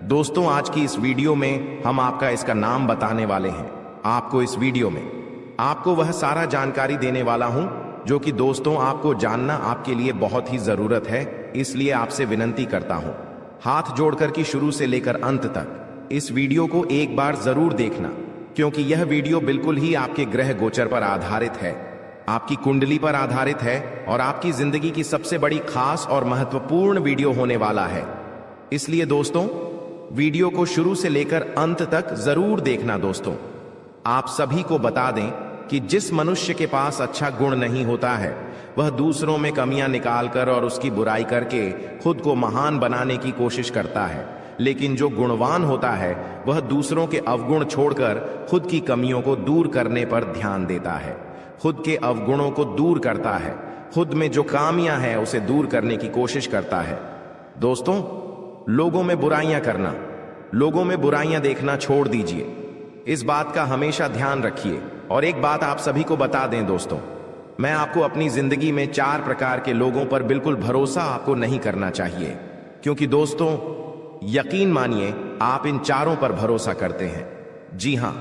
दोस्तों, आज की इस वीडियो में हम आपका इसका नाम बताने वाले हैं। आपको इस वीडियो में आपको वह सारा जानकारी देने वाला हूं जो कि दोस्तों आपको जानना आपके लिए बहुत ही जरूरत है। इसलिए आपसे विनती करता हूं, हाथ जोड़कर कि शुरू से लेकर अंत तक इस वीडियो को एक बार जरूर देखना, क्योंकि यह वीडियो बिल्कुल ही आपके ग्रह गोचर पर आधारित है, आपकी कुंडली पर आधारित है और आपकी जिंदगी की सबसे बड़ी खास और महत्वपूर्ण वीडियो होने वाला है। इसलिए दोस्तों, वीडियो को शुरू से लेकर अंत तक जरूर देखना। दोस्तों, आप सभी को बता दें कि जिस मनुष्य के पास अच्छा गुण नहीं होता है वह दूसरों में कमियां निकालकर और उसकी बुराई करके खुद को महान बनाने की कोशिश करता है, लेकिन जो गुणवान होता है वह दूसरों के अवगुण छोड़कर खुद की कमियों को दूर करने पर ध्यान देता है, खुद के अवगुणों को दूर करता है, खुद में जो खामियां हैं उसे दूर करने की कोशिश करता है। दोस्तों, लोगों में बुराइयां करना, लोगों में बुराइयां देखना छोड़ दीजिए। इस बात का हमेशा ध्यान रखिए। और एक बात आप सभी को बता दें दोस्तों, मैं आपको अपनी जिंदगी में 4 प्रकार के लोगों पर बिल्कुल भरोसा आपको नहीं करना चाहिए, क्योंकि दोस्तों यकीन मानिए आप इन चारों पर भरोसा करते हैं। जी हां,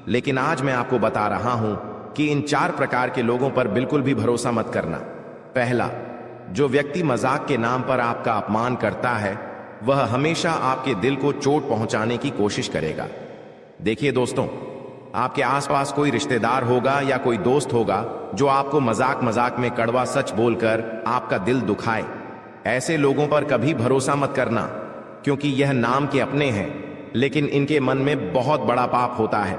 लेकिन आज मैं आपको बता रहा हूं कि इन 4 प्रकार के लोगों पर बिल्कुल भी भरोसा मत करना। पहला, जो व्यक्ति मजाक के नाम पर आपका अपमान करता है वह हमेशा आपके दिल को चोट पहुंचाने की कोशिश करेगा। देखिए दोस्तों, आपके आसपास कोई रिश्तेदार होगा या कोई दोस्त होगा जो आपको मजाक मजाक में कड़वा सच बोलकर आपका दिल दुखाए। ऐसे लोगों पर कभी भरोसा मत करना, क्योंकि यह नाम के अपने हैं लेकिन इनके मन में बहुत बड़ा पाप होता है।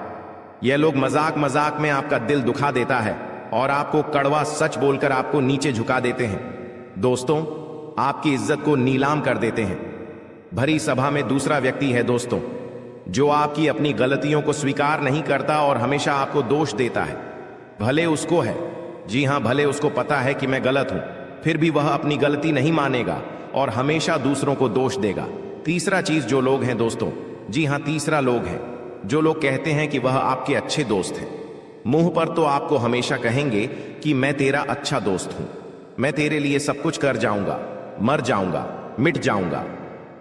यह लोग मजाक मजाक में आपका दिल दुखा देता है और आपको कड़वा सच बोलकर आपको नीचे झुका देते हैं। दोस्तों, आपकी इज्जत को नीलाम कर देते हैं। भरी सभा में दूसरा व्यक्ति है दोस्तों, जो आपकी अपनी गलतियों को स्वीकार नहीं करता और हमेशा आपको दोष देता है। भले उसको है, जी हां, भले उसको पता है कि मैं गलत हूं, फिर भी वह अपनी गलती नहीं मानेगा और हमेशा दूसरों को दोष देगा। तीसरा चीज जो लोग हैं दोस्तों, जी हां, तीसरा लोग हैं जो लोग कहते हैं कि वह आपके अच्छे दोस्त हैं। मुंह पर तो आपको हमेशा कहेंगे कि मैं तेरा अच्छा दोस्त हूं, मैं तेरे लिए सब कुछ कर जाऊंगा, मर जाऊंगा, मिट जाऊंगा,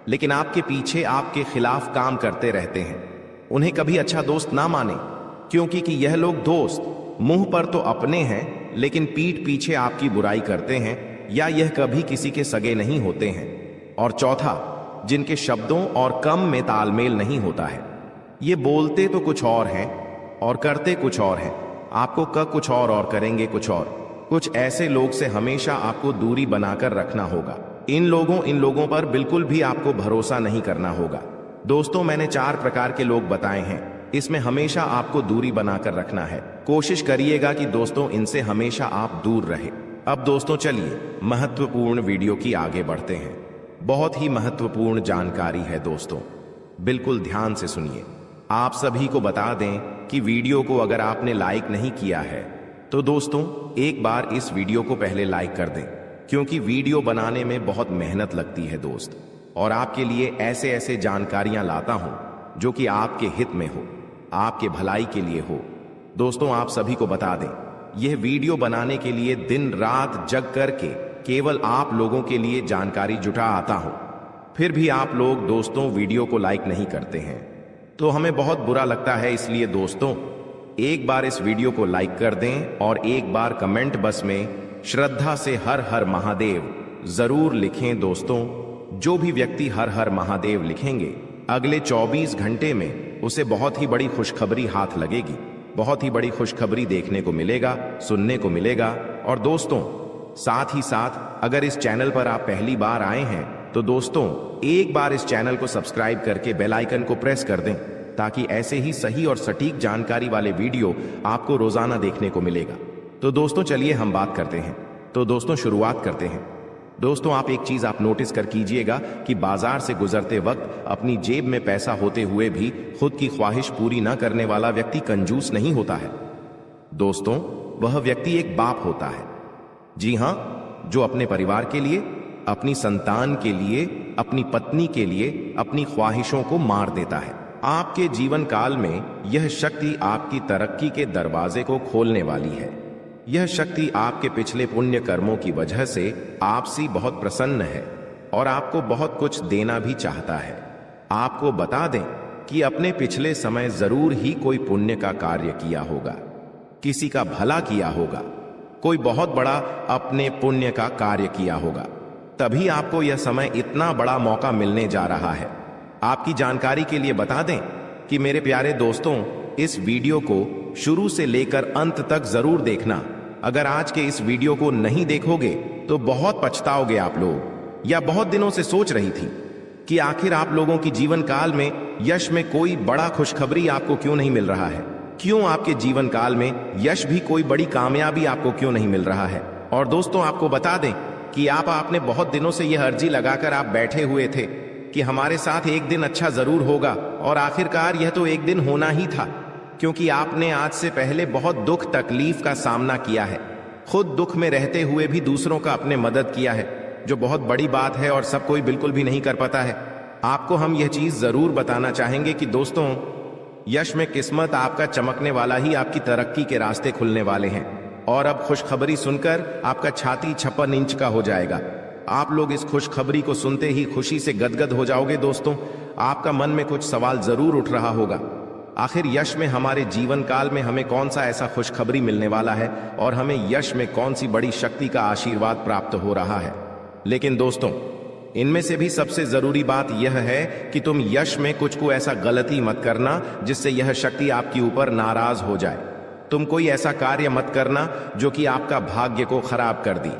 लेकिन आपके पीछे आपके खिलाफ काम करते रहते हैं। उन्हें कभी अच्छा दोस्त ना माने, क्योंकि कि यह लोग दोस्त मुंह पर तो अपने हैं लेकिन पीठ पीछे आपकी बुराई करते हैं, या यह कभी किसी के सगे नहीं होते हैं। और चौथा, जिनके शब्दों और काम में तालमेल नहीं होता है। ये बोलते तो कुछ और हैं और करते कुछ और हैं, आपको कुछ और करेंगे कुछ और। कुछ ऐसे लोग से हमेशा आपको दूरी बनाकर रखना होगा। इन लोगों पर बिल्कुल भी आपको भरोसा नहीं करना होगा। दोस्तों, मैंने 4 प्रकार के लोग बताए हैं, इसमें हमेशा आपको दूरी बनाकर रखना है। कोशिश करिएगा कि दोस्तों इनसे हमेशा आप दूर रहे। अब दोस्तों चलिए महत्वपूर्ण वीडियो की आगे बढ़ते हैं। बहुत ही महत्वपूर्ण जानकारी है दोस्तों, बिल्कुल ध्यान से सुनिए। आप सभी को बता दें कि वीडियो को अगर आपने लाइक नहीं किया है तो दोस्तों एक बार इस वीडियो को पहले लाइक कर दें, क्योंकि वीडियो बनाने में बहुत मेहनत लगती है दोस्त, और आपके लिए ऐसे ऐसे जानकारियां लाता हूं जो कि आपके हित में हो, आपके भलाई के लिए हो। दोस्तों आप सभी को बता दें, यह वीडियो बनाने के लिए दिन रात जग करके केवल आप लोगों के लिए जानकारी जुटा आता हूं, फिर भी आप लोग दोस्तों वीडियो को लाइक नहीं करते हैं, तो हमें बहुत बुरा लगता है। इसलिए दोस्तों एक बार इस वीडियो को लाइक कर दें और एक बार कमेंट बॉक्स में श्रद्धा से हर हर महादेव जरूर लिखें। दोस्तों जो भी व्यक्ति हर हर महादेव लिखेंगे, अगले 24 घंटे में उसे बहुत ही बड़ी खुशखबरी हाथ लगेगी, बहुत ही बड़ी खुशखबरी देखने को मिलेगा, सुनने को मिलेगा। और दोस्तों साथ ही साथ अगर इस चैनल पर आप पहली बार आए हैं तो दोस्तों एक बार इस चैनल को सब्सक्राइब करके बेल आइकन को प्रेस कर दें, ताकि ऐसे ही सही और सटीक जानकारी वाले वीडियो आपको रोजाना देखने को मिलेगा। तो दोस्तों चलिए हम बात करते हैं। तो दोस्तों शुरुआत करते हैं। दोस्तों आप एक चीज आप नोटिस कर कीजिएगा कि बाजार से गुजरते वक्त अपनी जेब में पैसा होते हुए भी खुद की ख्वाहिश पूरी न करने वाला व्यक्ति कंजूस नहीं होता है। दोस्तों वह व्यक्ति एक बाप होता है, जी हां, जो अपने परिवार के लिए, अपनी संतान के लिए, अपनी पत्नी के लिए अपनी ख्वाहिशों को मार देता है। आपके जीवन काल में यह शक्ति आपकी तरक्की के दरवाजे को खोलने वाली है। यह शक्ति आपके पिछले पुण्य कर्मों की वजह से आपसे बहुत प्रसन्न है और आपको बहुत कुछ देना भी चाहता है। आपको बता दें कि अपने पिछले समय जरूर ही कोई पुण्य का कार्य किया होगा, किसी का भला किया होगा, कोई बहुत बड़ा अपने पुण्य का कार्य किया होगा, तभी आपको यह समय इतना बड़ा मौका मिलने जा रहा है। आपकी जानकारी के लिए बता दें कि मेरे प्यारे दोस्तों इस वीडियो को शुरू से लेकर अंत तक जरूर देखना। अगर आज के इस वीडियो को नहीं देखोगे तो बहुत पछताओगे आप लोग। या बहुत दिनों से सोच रही थी कि आखिर आप लोगों की जीवन काल में यश में कोई बड़ा खुशखबरी आपको क्यों नहीं मिल रहा है, क्यों आपके जीवन काल में यश भी कोई बड़ी कामयाबी आपको क्यों नहीं मिल रहा है। और दोस्तों आपको बता दें कि आपने बहुत दिनों से यह अर्जी लगाकर आप बैठे हुए थे कि हमारे साथ एक दिन अच्छा जरूर होगा, और आखिरकार यह तो एक दिन होना ही था, क्योंकि आपने आज से पहले बहुत दुख तकलीफ का सामना किया है, खुद दुख में रहते हुए भी दूसरों का अपने मदद किया है, जो बहुत बड़ी बात है और सब कोई बिल्कुल भी नहीं कर पाता है। आपको हम यह चीज जरूर बताना चाहेंगे कि दोस्तों यश में किस्मत आपका चमकने वाला ही आपकी तरक्की के रास्ते खुलने वाले हैं। और अब खुशखबरी सुनकर आपका छाती 56 इंच का हो जाएगा। आप लोग इस खुशखबरी को सुनते ही खुशी से गदगद हो जाओगे। दोस्तों आपका मन में कुछ सवाल जरूर उठ रहा होगा, आखिर यश में हमारे जीवन काल में हमें कौन सा ऐसा खुशखबरी मिलने वाला है और हमें यश में कौन सी बड़ी शक्ति का आशीर्वाद प्राप्त हो रहा है। लेकिन दोस्तों इनमें से भी सबसे जरूरी बात यह है कि तुम यश में कुछ को ऐसा गलती मत करना जिससे यह शक्ति आपके ऊपर नाराज हो जाए। तुम कोई ऐसा कार्य मत करना जो कि आपका भाग्य को खराब कर दी।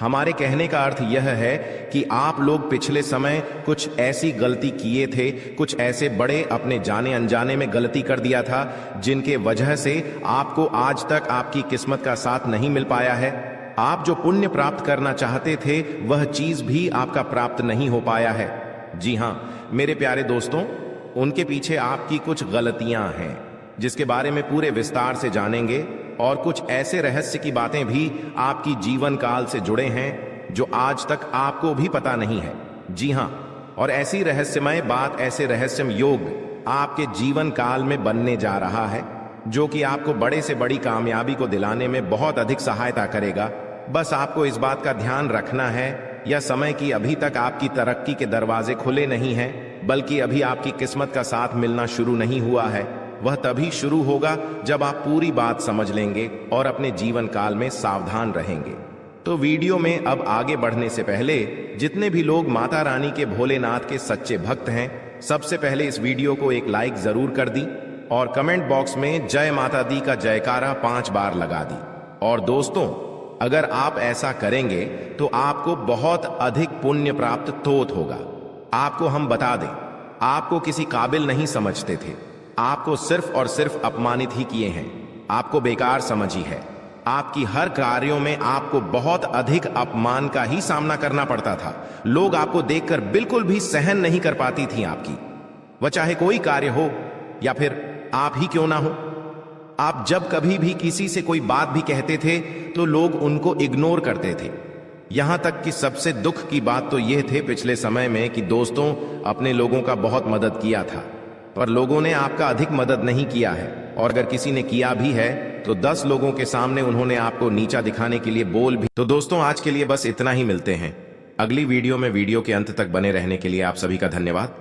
हमारे कहने का अर्थ यह है कि आप लोग पिछले समय कुछ ऐसी गलती किए थे, कुछ ऐसे बड़े अपने जाने अनजाने में गलती कर दिया था जिनके वजह से आपको आज तक आपकी किस्मत का साथ नहीं मिल पाया है। आप जो पुण्य प्राप्त करना चाहते थे वह चीज भी आपका प्राप्त नहीं हो पाया है। जी हां मेरे प्यारे दोस्तों, उनके पीछे आपकी कुछ गलतियां हैं, जिसके बारे में पूरे विस्तार से जानेंगे, और कुछ ऐसे रहस्य की बातें भी आपकी जीवन काल से जुड़े हैं जो आज तक आपको भी पता नहीं है। जी हां, और ऐसी रहस्यमय बात, ऐसे रहस्यमय योग आपके जीवन काल में बनने जा रहा है, जो कि आपको बड़े से बड़ी कामयाबी को दिलाने में बहुत अधिक सहायता करेगा। बस आपको इस बात का ध्यान रखना है, यह समय की अभी तक आपकी तरक्की के दरवाजे खुले नहीं हैं, बल्कि अभी आपकी किस्मत का साथ मिलना शुरू नहीं हुआ है। वह तभी शुरू होगा जब आप पूरी बात समझ लेंगे और अपने जीवन काल में सावधान रहेंगे। तो वीडियो में अब आगे बढ़ने से पहले जितने भी लोग माता रानी के भोलेनाथ के सच्चे भक्त हैं, सबसे पहले इस वीडियो को एक लाइक जरूर कर दी और कमेंट बॉक्स में जय माता दी का जयकारा 5 बार लगा दी। और दोस्तों, अगर आप ऐसा करेंगे तो आपको बहुत अधिक पुण्य प्राप्त होगा। आपको हम बता दें, आपको किसी काबिल नहीं समझते थे, आपको सिर्फ और सिर्फ अपमानित ही किए हैं, आपको बेकार समझी है। आपकी हर कार्यों में आपको बहुत अधिक अपमान का ही सामना करना पड़ता था। लोग आपको देखकर बिल्कुल भी सहन नहीं कर पाती थी आपकी, वह चाहे कोई कार्य हो या फिर आप ही क्यों ना हो। आप जब कभी भी किसी से कोई बात भी कहते थे तो लोग उनको इग्नोर करते थे। यहां तक कि सबसे दुख की बात तो यह थे पिछले समय में कि दोस्तों अपने लोगों का बहुत मदद किया था, पर लोगों ने आपका अधिक मदद नहीं किया है, और अगर किसी ने किया भी है तो 10 लोगों के सामने उन्होंने आपको नीचा दिखाने के लिए बोल भी। तो दोस्तों, आज के लिए बस इतना ही। मिलते हैं अगली वीडियो में। वीडियो के अंत तक बने रहने के लिए आप सभी का धन्यवाद।